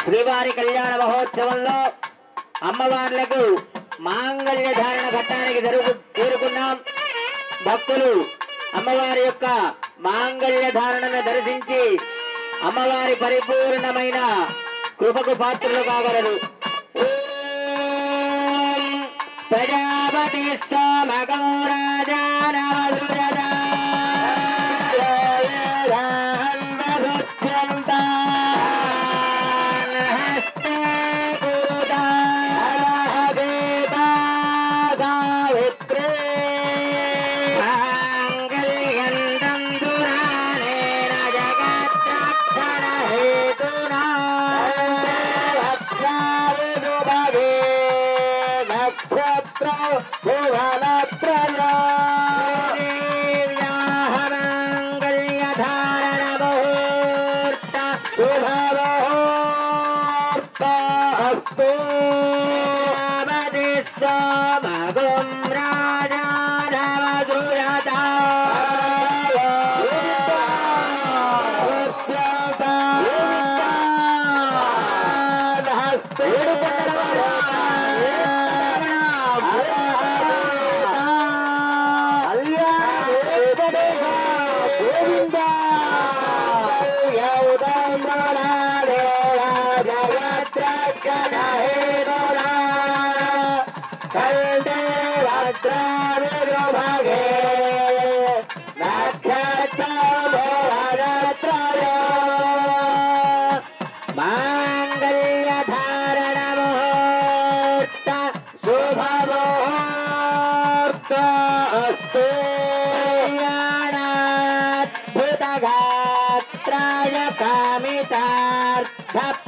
D: శ్రీవారి కళ్యాణ మహోత్సవంలో అమ్మవార్లకు మాంగళ్య ధారణ ఘట్టానికి చేరుకున్నాం. భక్తులు అమ్మవారి యొక్క మాంగళ్య ధారణను దర్శించి అమ్మవారి పరిపూర్ణమైన కృపకు పాత్రలు కాగలరు. ప్రజాపతి సమగం రాజానవసురదా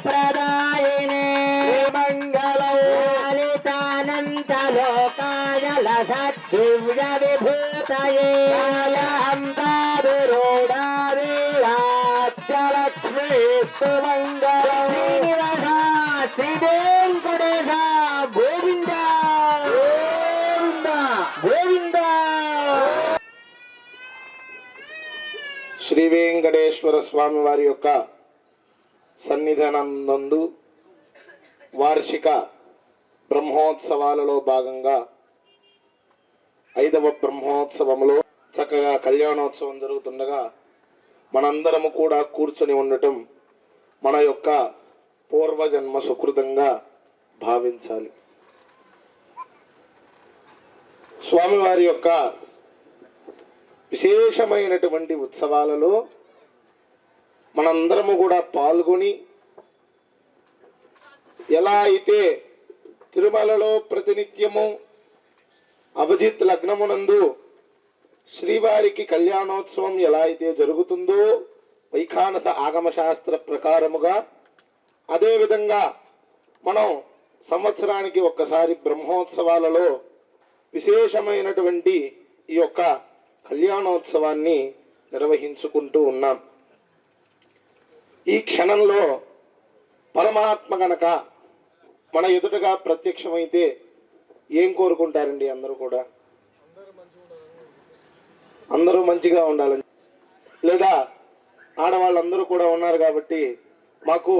D: प्रदायिने मङ्गललितानन्तलोकाय लसद्दिव्य विभूतये
B: గోవింద శ్రీనివాస శ్రీ వెంకటేశ గోవింద గోవింద గోవింద.
F: శ్రీ వెంకటేశ్వర స్వామి వారి యొక్క సన్నిధానందు వార్షిక బ్రహ్మోత్సవాలలో భాగంగా 5వ బ్రహ్మోత్సవములో చక్కగా కళ్యాణోత్సవం జరుగుతుండగా మనందరము కూడా కూర్చొని ఉండటం మన యొక్క పూర్వజన్మ సుకృతంగా భావించాలి. స్వామివారి యొక్క విశేషమైనటువంటి ఉత్సవాలలో మనందరము కూడా పాల్గొని ఎలా అయితే తిరుమలలో ప్రతినిత్యము అభిజిత్ లగ్నమునందు శ్రీవారికి కళ్యాణోత్సవం ఎలా అయితే జరుగుతుందో వైఖానస ఆగమ శాస్త్ర ప్రకారముగా, అదేవిధంగా మనం సంవత్సరానికి ఒక్కసారి బ్రహ్మోత్సవాలలో విశేషమైనటువంటి ఈ యొక్క కళ్యాణోత్సవాన్ని నిర్వహించుకుంటూ ఉన్నాం. ఈ క్షణంలో పరమాత్మ గనక మన ఎదుటగా ప్రత్యక్షమైతే ఏం కోరుకుంటారండి? అందరూ కూడా అందరూ మంచిగా ఉండాలని, లేదా ఆడవాళ్ళందరూ కూడా ఉన్నారు కాబట్టి మాకు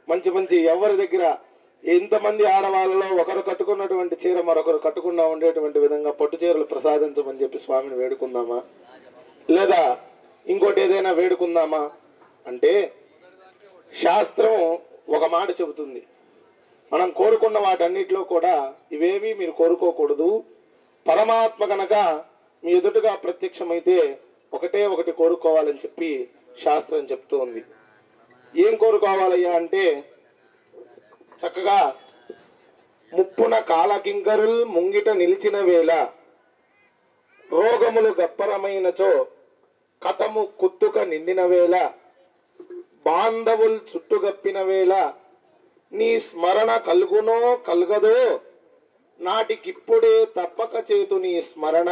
F: మంచి మంచి ఎవరి దగ్గర ఎంతమంది ఆడవాళ్ళలో ఒకరు కట్టుకున్నటువంటి చీర మరొకరు కట్టుకుండా ఉండేటువంటి విధంగా పట్టు చీరలు ప్రసాదించమని చెప్పి స్వామిని వేడుకుందామా, లేదా ఇంకోటి ఏదైనా వేడుకుందామా అంటే శాస్త్రం ఒక మాట చెబుతుంది, మనం కోరుకున్న వాటన్నిటిలో కూడా ఇవేవి మీరు కోరుకోకూడదు. పరమాత్మ కనుక మీ ఎదుటగా ప్రత్యక్షమైతే ఒకటే ఒకటి కోరుకోవాలని చెప్పి శాస్త్రం చెప్తూ ఉంది. ఏం కోరుకోవాలయ్యా అంటే చక్కగా ముప్పున కాలకింకరుల్ ముంగిట నిలిచిన వేళ రోగములు గప్పరమైనచో కథము కుత్తుక నిండిన వేళ బాంధవులు చుట్టుగప్పిన వేళ నీ స్మరణ కలుగునో కలగదో నాటికిప్పుడే తప్పక చేతు నీ స్మరణ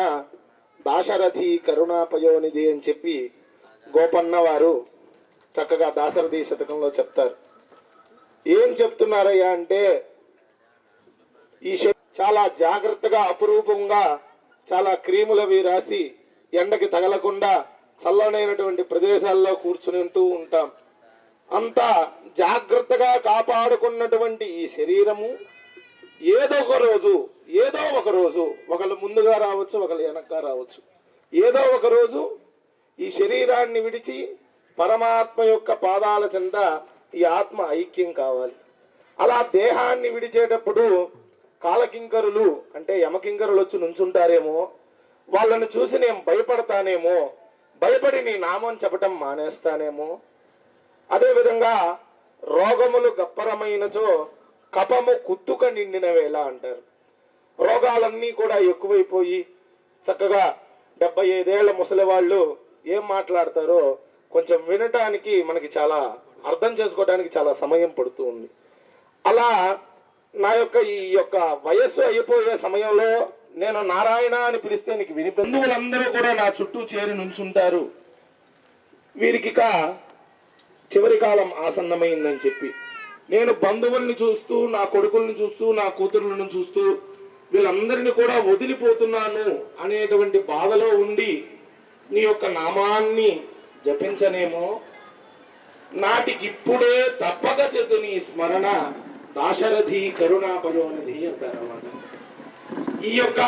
F: దాశరథి కరుణాపయోనిధి అని చెప్పి గోపన్న వారు చక్కగా దాశరథి శతకంలో చెప్తారు. ఏం చెప్తున్నారయ్యా అంటే ఈ చాలా జాగ్రత్తగా అపురూపంగా చాలా క్రీములవి రాసి ఎండకి తగలకుండా చల్లనైనటువంటి ప్రదేశాల్లో కూర్చుని ఉంటాం. అంతా జాగ్రత్తగా కాపాడుకున్నటువంటి ఈ శరీరము ఏదో ఒక రోజు ఒకళ్ళు ముందుగా రావచ్చు, ఒకళ్ళు వెనక్గా రావచ్చు, ఏదో ఒక రోజు ఈ శరీరాన్ని విడిచి పరమాత్మ యొక్క పాదాల చెంత ఈ ఆత్మ ఐక్యం కావాలి. అలా దేహాన్ని విడిచేటప్పుడు కాలకింకరులు అంటే యమకింకరులు వచ్చి నుంచుంటారేమో, వాళ్ళని చూసి నేను భయపడతానేమో, భయపడి నీ నామం చెప్పటం మానేస్తానేమో. అదేవిధంగా రోగములు గప్పరమైనచో కపము కుత్తుక నిండిన వేళ అంటారు. రోగాలన్నీ కూడా ఎక్కువైపోయి చక్కగా 75 ఏళ్ల ముసలి వాళ్ళు ఏం మాట్లాడతారో కొంచెం వినటానికి మనకి చాలా అర్థం చేసుకోవడానికి చాలా సమయం పడుతూ ఉంది. అలా నా యొక్క ఈ యొక్క వయస్సు అయిపోయే సమయంలో నేను నారాయణ అని పిలిస్తే నీకు విని బంధువులందరూ కూడా నా చుట్టూ చేరి నుంచుంటారు. వీరికిక చివరి కాలం ఆసన్నమైందని చెప్పి నేను బంధువుల్ని చూస్తూ, నా కొడుకుల్ని చూస్తూ, నా కూతురులను చూస్తూ వీళ్ళందరినీ కూడా వదిలిపోతున్నాను అనేటువంటి బాధలో ఉండి నీ యొక్క నామాన్ని జపించనేమో, నాటికిప్పుడే తప్పక చేతు నీ స్మరణ దాశరథి కరుణాపయోనిధి అంటారు అన్నమాట. ఈ యొక్క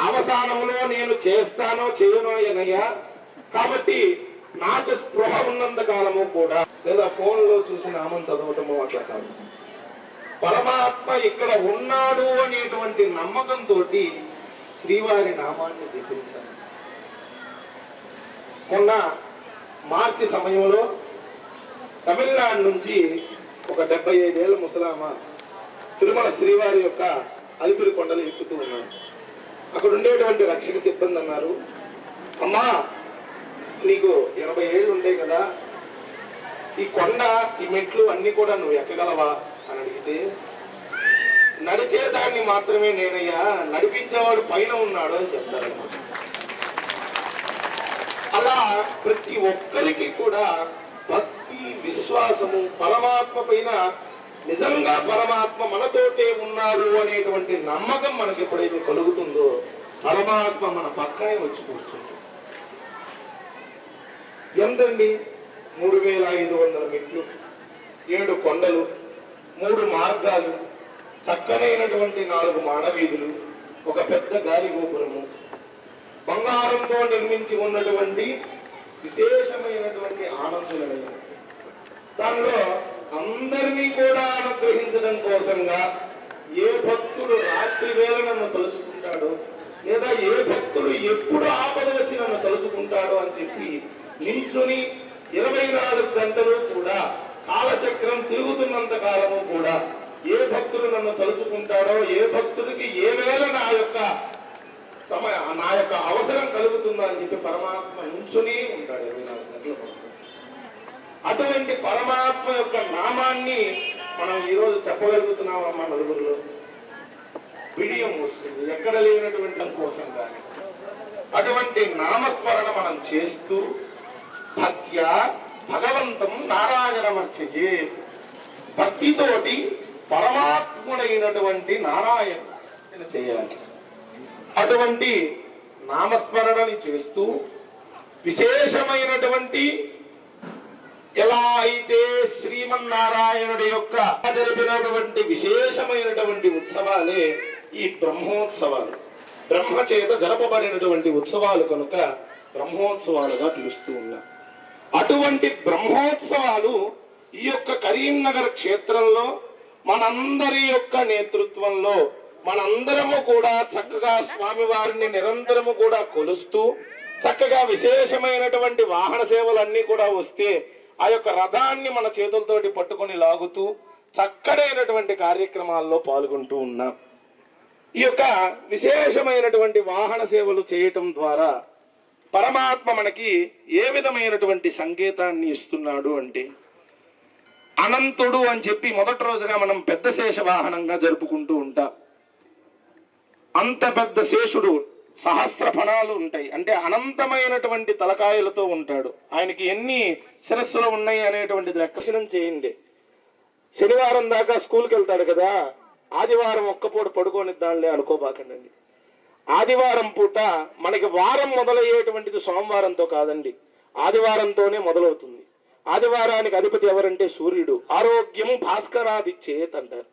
F: అవసానంలో నేను చేస్తానో చేయనో అనయ్యా, కాబట్టి నాకు స్పృహ ఉన్నంత కాలము కూడా లేదా ఫోన్లో చూసి నామం చదవటము అట్లా కాదు, పరమాత్మ ఇక్కడ ఉన్నాడు అనేటువంటి నమ్మకంతో శ్రీవారి నామాన్ని జపించాలి. మొన్న మార్చి సమయంలో తమిళనాడు నుంచి ఒక 75 ఏళ్ల ముసలామ తిరుమల శ్రీవారి యొక్క అలిపిరి కొండలు ఎక్కుతూ ఉన్నారు. అక్కడ ఉండేటువంటి రక్షక సిబ్బంది అన్నారు, అమ్మా నీకు 80 ఏళ్ళు ఉంటాయి కదా, ఈ కొండ ఈ మెట్లు అన్ని కూడా నువ్వు ఎక్కగలవా అని అడిగితే, నడిచేదాన్ని మాత్రమే నేనయ్యా, నడిపించేవాడు పైన ఉన్నాడు అని చెప్తారన్నమాట. అలా ప్రతి ఒక్కరికి కూడా భక్తి ఈ విశ్వాసము పరమాత్మ పైన, నిజంగా పరమాత్మ మనతోటే ఉన్నాడు అనేటువంటి నమ్మకం మనకి ఎప్పుడైతే కలుగుతుందో పరమాత్మ మన పక్కనే వచ్చి కూర్చుంటుంది. ఎంతండి? 3500 మెట్లు, 7 కొండలు, 3 మార్గాలు, చక్కనైనటువంటి 4 మాడవీధులు, ఒక పెద్ద గాలి గోపురము, బంగారంతో నిర్మించి ఉన్నటువంటి విశేషమైనటువంటి ఆనంద నిలయం. దానిలో అందరినీ కూడా అనుగ్రహించడం కోసంగా ఏ భక్తుడు రాత్రి వేళ నన్ను తలుచుకుంటాడో, లేదా ఏ భక్తుడు ఎప్పుడు ఆపద వచ్చి నన్ను తలుచుకుంటాడో అని చెప్పి నించుని 24 గంటలు కూడా కాలచక్రం తిరుగుతున్నంత కాలము కూడా ఏ భక్తుడు నన్ను తలుచుకుంటాడో, ఏ భక్తుడికి ఏ వేళ నా యొక్క అవసరం కలుగుతుందో అని చెప్పి పరమాత్మ నించుని ఉంటాడు 24 గంటల పాటు. అటువంటి పరమాత్మ యొక్క నామాన్ని మనం ఈరోజు చెప్పగలుగుతున్నామమ్మా. నలుగురిలో విడియం వస్తుంది, ఎక్కడ లేనటువంటి కోసం కానీ. అటువంటి నామస్మరణ మనం చేస్తూ భక్త్యా భగవంతం నారాయణమర్చయే, భక్తితోటి పరమాత్ముడైనటువంటి నారాయణ చేయాలి. అటువంటి నామస్మరణని చేస్తూ విశేషమైనటువంటి, ఎలా అయితే శ్రీమన్నారాయణుడి యొక్క జరిపినటువంటి విశేషమైనటువంటి ఉత్సవాలే ఈ బ్రహ్మోత్సవాలు. బ్రహ్మ చేత జరపబడినటువంటి ఉత్సవాలు కనుక బ్రహ్మోత్సవాలుగా పిలుస్తూ ఉన్నా. అటువంటి బ్రహ్మోత్సవాలు ఈ యొక్క కరీంనగర్ క్షేత్రంలో మనందరి యొక్క నేతృత్వంలో మనందరము కూడా చక్కగా స్వామివారిని నిరంతరము కూడా కొలుస్తూ, చక్కగా విశేషమైనటువంటి వాహన సేవలన్నీ కూడా వస్తే ఆ యొక్క రథాన్ని మన చేతులతోటి పట్టుకొని లాగుతూ చక్కడైనటువంటి కార్యక్రమాల్లో పాల్గొంటూ ఉన్నాం. ఈ యొక్క విశేషమైనటువంటి వాహన సేవలు చేయటం ద్వారా పరమాత్మ మనకి ఏ విధమైనటువంటి సంకేతాన్ని ఇస్తున్నాడు అంటే, అనంతుడు అని చెప్పి మొదటి రోజుగా మనం పెద్ద శేష వాహనంగా జరుపుకుంటూ ఉంటాం. అంత పెద్ద శేషుడు సహస్ర ఫణాలు ఉంటాయి, అంటే అనంతమైనటువంటి తలకాయలతో ఉంటాడు. ఆయనకి ఎన్ని శిరస్సులు ఉన్నాయి అనేటువంటిది లెక్కనం చేయండి. శనివారం దాకా స్కూల్కి వెళ్తాడు కదా, ఆదివారం ఒక్కపూట పడుకోనిద్దాంలే అనుకోబాకండి. ఆదివారం పూట మనకి వారం మొదలయ్యేటువంటిది సోమవారంతో కాదండి, ఆదివారంతోనే మొదలవుతుంది. ఆదివారానికి అధిపతి ఎవరంటే సూర్యుడు. ఆరోగ్యం భాస్కరాది చేత్ అంటారు.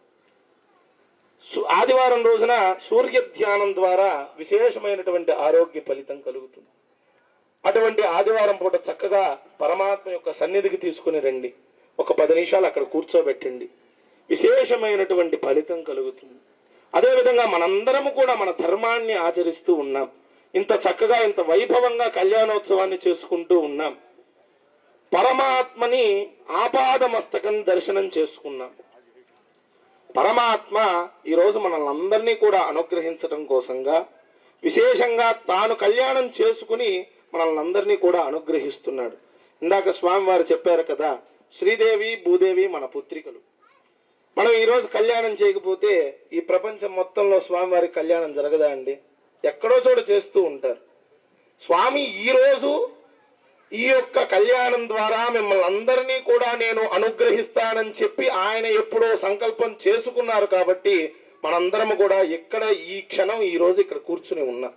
F: ఆదివారం రోజున సూర్య ధ్యానం ద్వారా విశేషమైనటువంటి ఆరోగ్య ఫలితం కలుగుతుంది. అటువంటి ఆదివారం పూట చక్కగా పరమాత్మ యొక్క సన్నిధికి తీసుకుని రండి, ఒక 10 నిమిషాలు అక్కడ కూర్చోబెట్టండి, విశేషమైనటువంటి ఫలితం కలుగుతుంది. అదేవిధంగా మనందరము కూడా మన ధర్మాన్ని ఆచరిస్తూ ఉన్నాం. ఇంత చక్కగా ఇంత వైభవంగా కళ్యాణోత్సవాన్ని చేసుకుంటూ ఉన్నాం. పరమాత్మని ఆపాదమస్తకం దర్శనం చేసుకున్నాం. పరమాత్మ ఈరోజు మనల్ని అందరినీ కూడా అనుగ్రహించడం కోసంగా విశేషంగా తాను కళ్యాణం చేసుకుని మనల్ని అందరినీ కూడా అనుగ్రహిస్తున్నాడు. ఇందాక స్వామివారు చెప్పారు కదా, శ్రీదేవి భూదేవి మన పుత్రికలు. మనం ఈరోజు కళ్యాణం చేయకపోతే ఈ ప్రపంచం మొత్తంలో స్వామివారి కళ్యాణం జరగదా అండి? ఎక్కడో చోట చేస్తూ ఉంటారు. స్వామి ఈరోజు ఈ యొక్క కళ్యాణం ద్వారా మిమ్మల్ని అందరినీ కూడా నేను అనుగ్రహిస్తానని చెప్పి ఆయన ఎప్పుడో సంకల్పం చేసుకున్నారు. కాబట్టి మనందరం కూడా ఇక్కడ ఈ క్షణం ఈ రోజు ఇక్కడ కూర్చుని ఉన్నాం.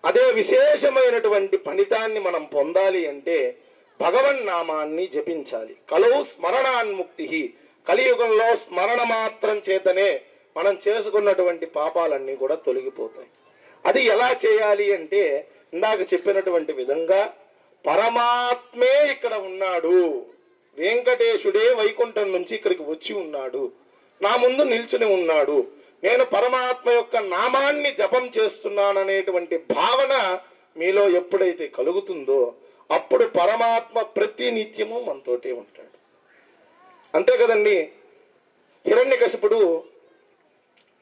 F: అదే విశేషమైనటువంటి ఫలితాన్ని మనం పొందాలి అంటే భగవన్నామాన్ని జపించాలి. కలౌ స్మరణాన్ముక్తి, కలియుగంలో స్మరణ మాత్రం చేతనే మనం చేసుకున్నటువంటి పాపాలన్నీ కూడా తొలగిపోతాయి. అది ఎలా చేయాలి అంటే ఇందాక చెప్పినటువంటి విధంగా పరమాత్మే ఇక్కడ ఉన్నాడు, వెంకటేశుడే వైకుంఠం నుంచి ఇక్కడికి వచ్చి ఉన్నాడు, నా ముందు నిల్చుని ఉన్నాడు, నేను పరమాత్మ యొక్క నామాన్ని జపం చేస్తున్నాననేటువంటి భావన మీలో ఎప్పుడైతే కలుగుతుందో అప్పుడు పరమాత్మ ప్రతి నిత్యము మనతోటే ఉంటాడు. అంతే కదండి. హిరణ్యకశిపుడు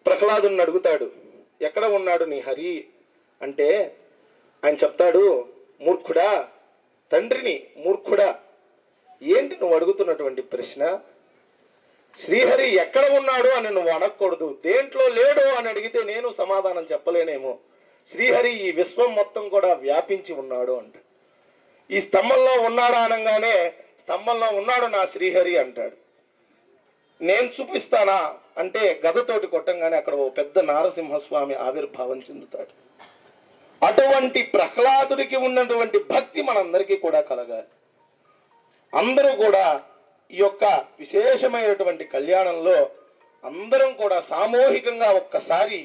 F: ప్రహ్లాదుని అడుగుతాడు, ఎక్కడ ఉన్నాడు నీ హరి అంటే ఆయన చెప్తాడు, మూర్ఖుడా, తండ్రిని మూర్ఖుడా, ఏంటి నువ్వు అడుగుతున్నటువంటి ప్రశ్న? శ్రీహరి ఎక్కడ ఉన్నాడు అని నువ్వు అడగకూడదు, దేంట్లో లేడు అని అడిగితే నేను సమాధానం చెప్పలేనేమో. శ్రీహరి ఈ విశ్వం మొత్తం కూడా వ్యాపించి ఉన్నాడు అంట. ఈ స్తంభంలో ఉన్నాడా అనగానే స్తంభంలో ఉన్నాడు నా శ్రీహరి అంటాడు. నేను చూపిస్తానా అంటే గదతోటి కొట్టంగానే అక్కడ ఓ పెద్ద నారసింహస్వామి ఆవిర్భావం చెందుతాడు. అటువంటి ప్రహ్లాదుడికి ఉన్నటువంటి భక్తి మనందరికీ కూడా కలగాలి. అందరూ కూడా ఈ యొక్క విశేషమైనటువంటి కళ్యాణంలో అందరం కూడా సామూహికంగా ఒక్కసారి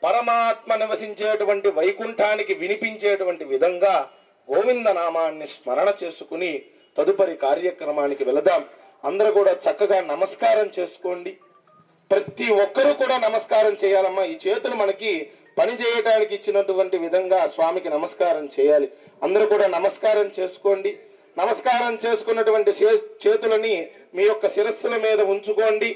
F: పరమాత్మ నివసించేటువంటి వైకుంఠానికి వినిపించేటువంటి విధంగా గోవింద నామాన్ని స్మరణ చేసుకుని తదుపరి కార్యక్రమానికి వెళదాం. అందరూ కూడా చక్కగా నమస్కారం చేసుకోండి. ప్రతి ఒక్కరూ కూడా నమస్కారం చేయాలమ్మా. ఈ చేతులు మనకి పని చేయడానికి ఇచ్చినటువంటి విధంగా స్వామికి నమస్కారం చేయాలి. అందరూ కూడా నమస్కారం చేసుకోండి. నమస్కారం చేసుకున్నటువంటి చేతులని మీ యొక్క శిరస్సుల మీద ఉంచుకోండి.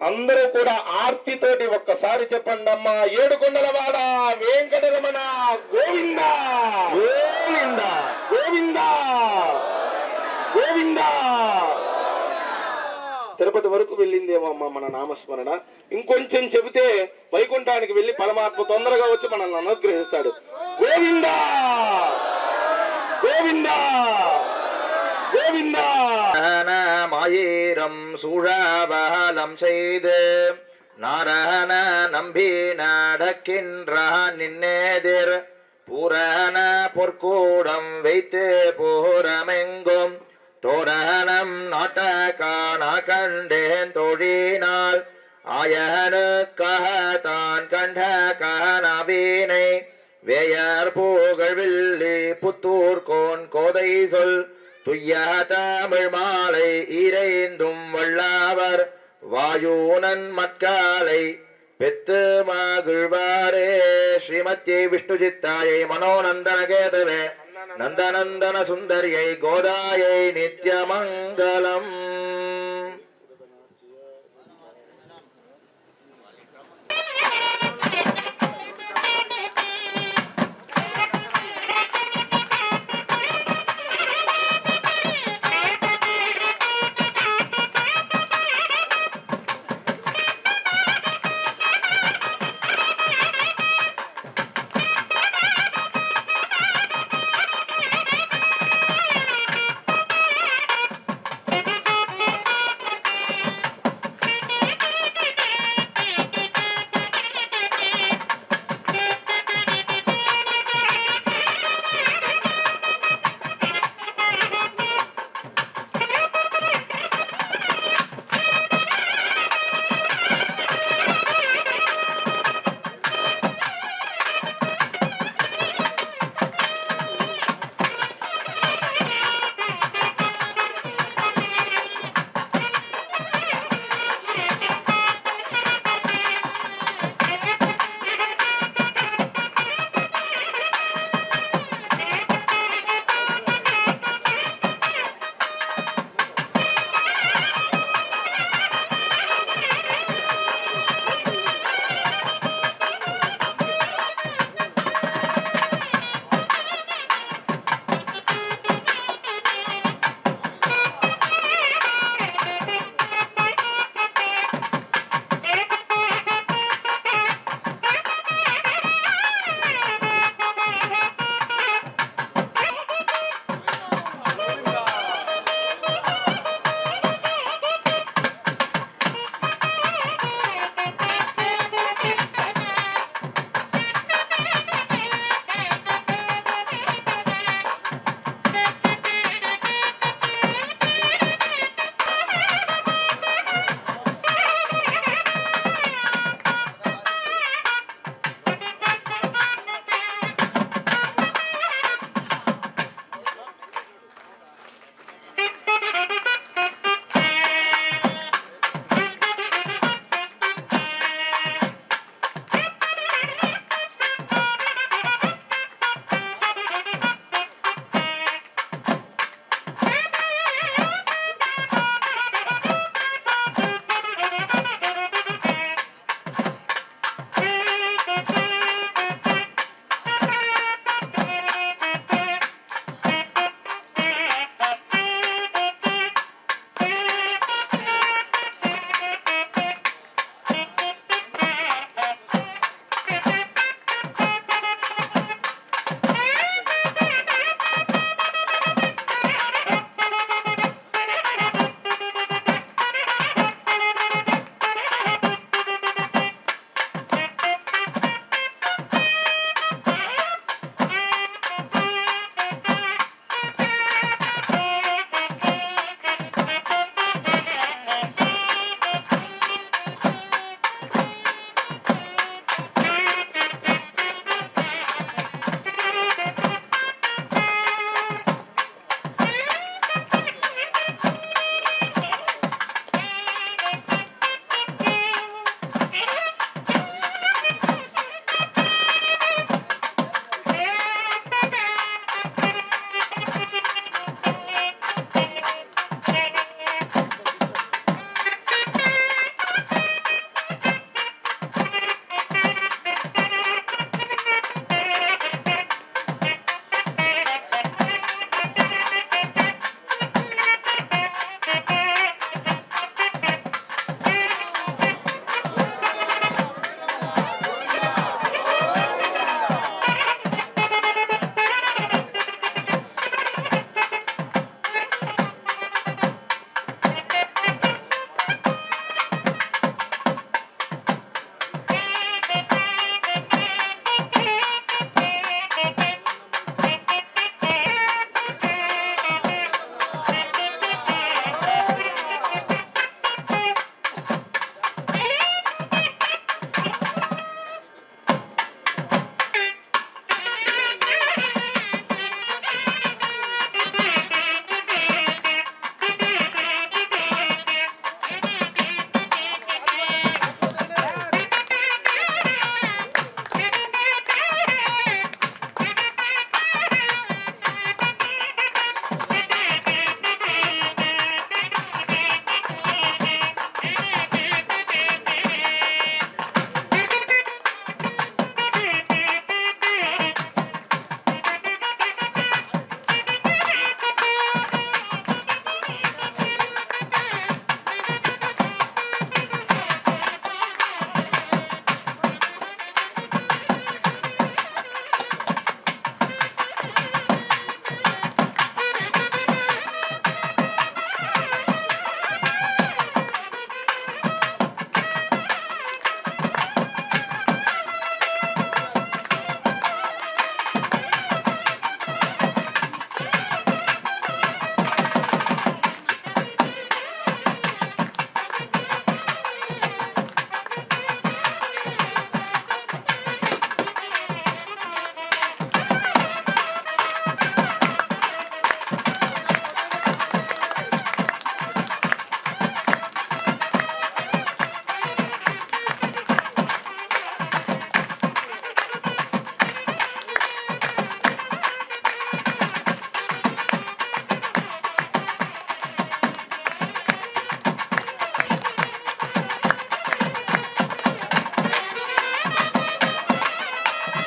F: అందరూ కూడా ఆర్తితోటి ఒక్కసారి చెప్పండి అమ్మా, ఏడుకొండలవాడ వెంకటరమణ గోవింద గోవింద గోవింద గోవింద. తిరుపతి వరకు వెళ్ళిందేమో అమ్మ మన నామస్మరణ. ఇంకొంచెం చెబితే వైకుంఠానికి వెళ్ళి పరమాత్మ తొందరగా వచ్చి మనల్ని అనుగ్రహిస్తాడు. గోవింద గోవింద గోవింద.
D: மாயிரம் சூழாபலம் செய்து நாரண நம்பி நடக்கின்ற நின்னேதிர் பூரண பொற்கூடம் வைத்து பூரமெங்கும் தோரணம் நாட்டக்கான கண்டேன் தொழினால் ஆயனுக்காக தான் கண்ட கனவினை வேயர் புகழ்வில்லி புத்தூர் கோன் கோதை சொல் துய்ய தமிழ் மாலை இறைந்தும் வல்லாவர் வாயூனன் மட்காலை பெத்து மகிழ்வாரே. ஸ்ரீமத்யை விஷ்ணுஜித்தாயை மனோநந்தன கேதவே நந்தநந்தன சுந்தரியை கோதாயை நித்யமங்கலம்.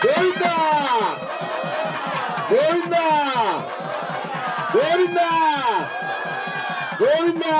F: గోవిందా గోవిందా గోవిందా గోవిందా.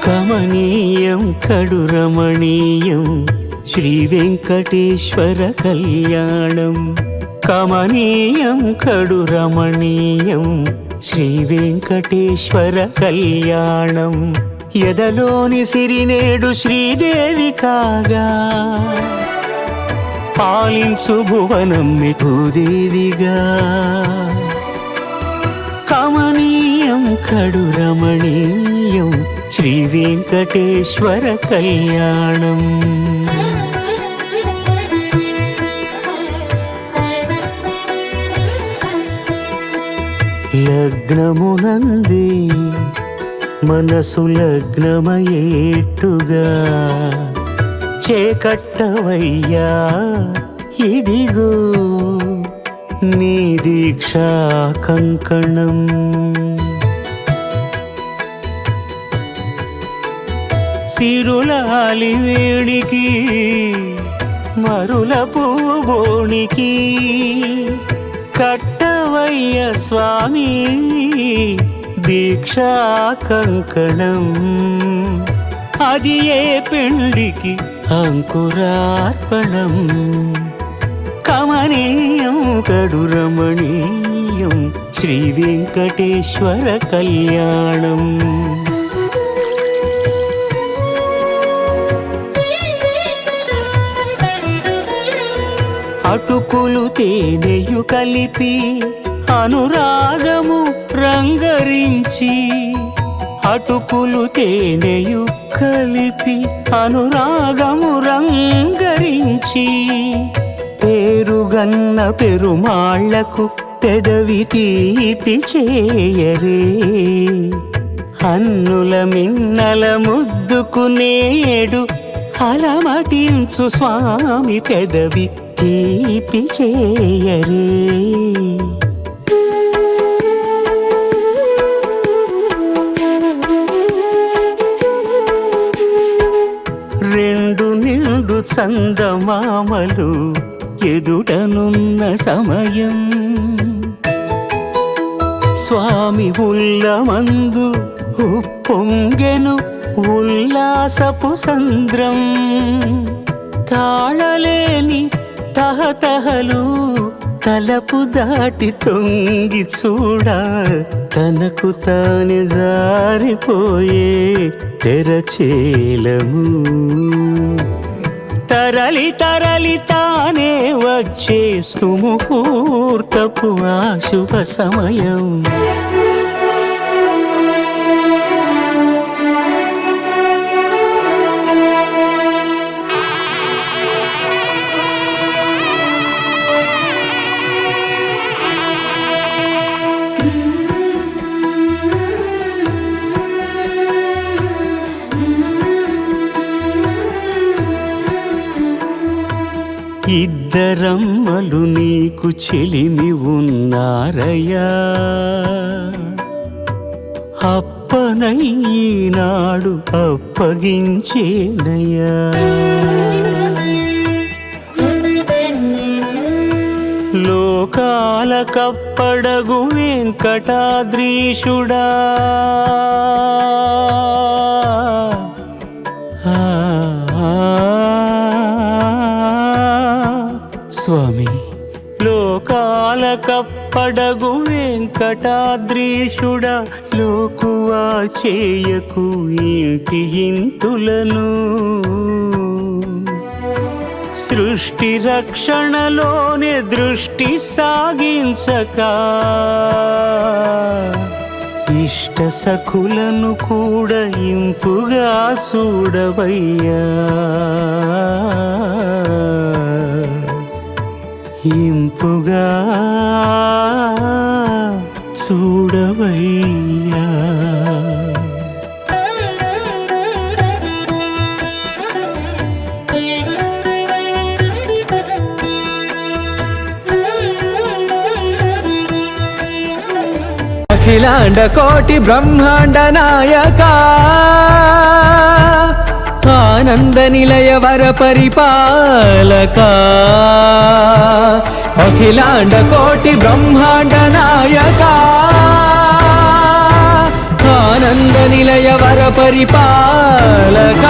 E: కమనీయం కడురమణీయం శ్రీ వెంకటేశ్వర కళ్యాణం. కమనీయం కడురమణీయం శ్రీ వెంకటేశ్వర కళ్యాణం. ఎదలోని సిరినేడు శ్రీదేవి కాగా పాలించు భువనం భూదేవిగా. కమనీయం కడురమణీయం శ్రీ వెంకటేశ్వర కళ్యాణం. లగ్నమునందే మనసు లగ్నమయేట్టుగా చేకట్టవయ్యా ఇదిగో నీ దీక్షా కంకణం. సిరులాలి వేడికి మరుల పూబోనికి కట్టవయ్య స్వామి దీక్షా కంకణం. అది ఏ పెండికి అంకురార్పణం. కమనీయం కడురమణీయం శ్రీ వెంకటేశ్వర కళ్యాణం. అటుకులు తేనెయు కలిపి అనురాగము రంగరించి. అటుకులు తేనెయు కలిపి అనురాగము రంగరించి. పేరుగన్న పెరుమాళ్లకు పెదవి తీపి చేయరే. అన్నుల మిన్నల ముద్దుకు నేడు అలమటించు స్వామి పెదవి తీపి చేయరే. రెండు నిండు చందమామలు ఎదుటనున్న సమయం. స్వామి ఉల్లమందు ఉప్పొంగెను ఉల్లాసపు సంద్రం. తాళలేని తహతహలు తలపు దాటి తొంగి చూడ తనకు తాని జారిపోయే తెరచేలము. తరలి తరలి తానే వచ్చే సుముహూర్తపు ఆ శుభ సమయం. ఇద్దరమ్మలు నీకు చెలిమి ఉన్నారయ్యా. అప్పనయ్యినాడు అప్పగించేనయ్యా. లోకాల కప్పడగు వెంకటాద్రీషుడా. స్వామి లోకాల కప్పడగు వెంకటాద్రీషుడా. లోకువా చేయకు ఇంటి ఇంతులను. సృష్టి రక్షణలోనే దృష్టి సాగించక ఇష్ట సఖులను కూడా ఇంపుగా చూడవయ్యా, ఇంపుగా చూడవయ్యా.
G: అఖిలాండ కోటి బ్రహ్మాండ నాయక ఆనంద నిలయ వర పరిపాలక, అఖిలాండ కోటి బ్రహ్మాండ నాయక ఆనంద నిలయ వర పరిపాలక.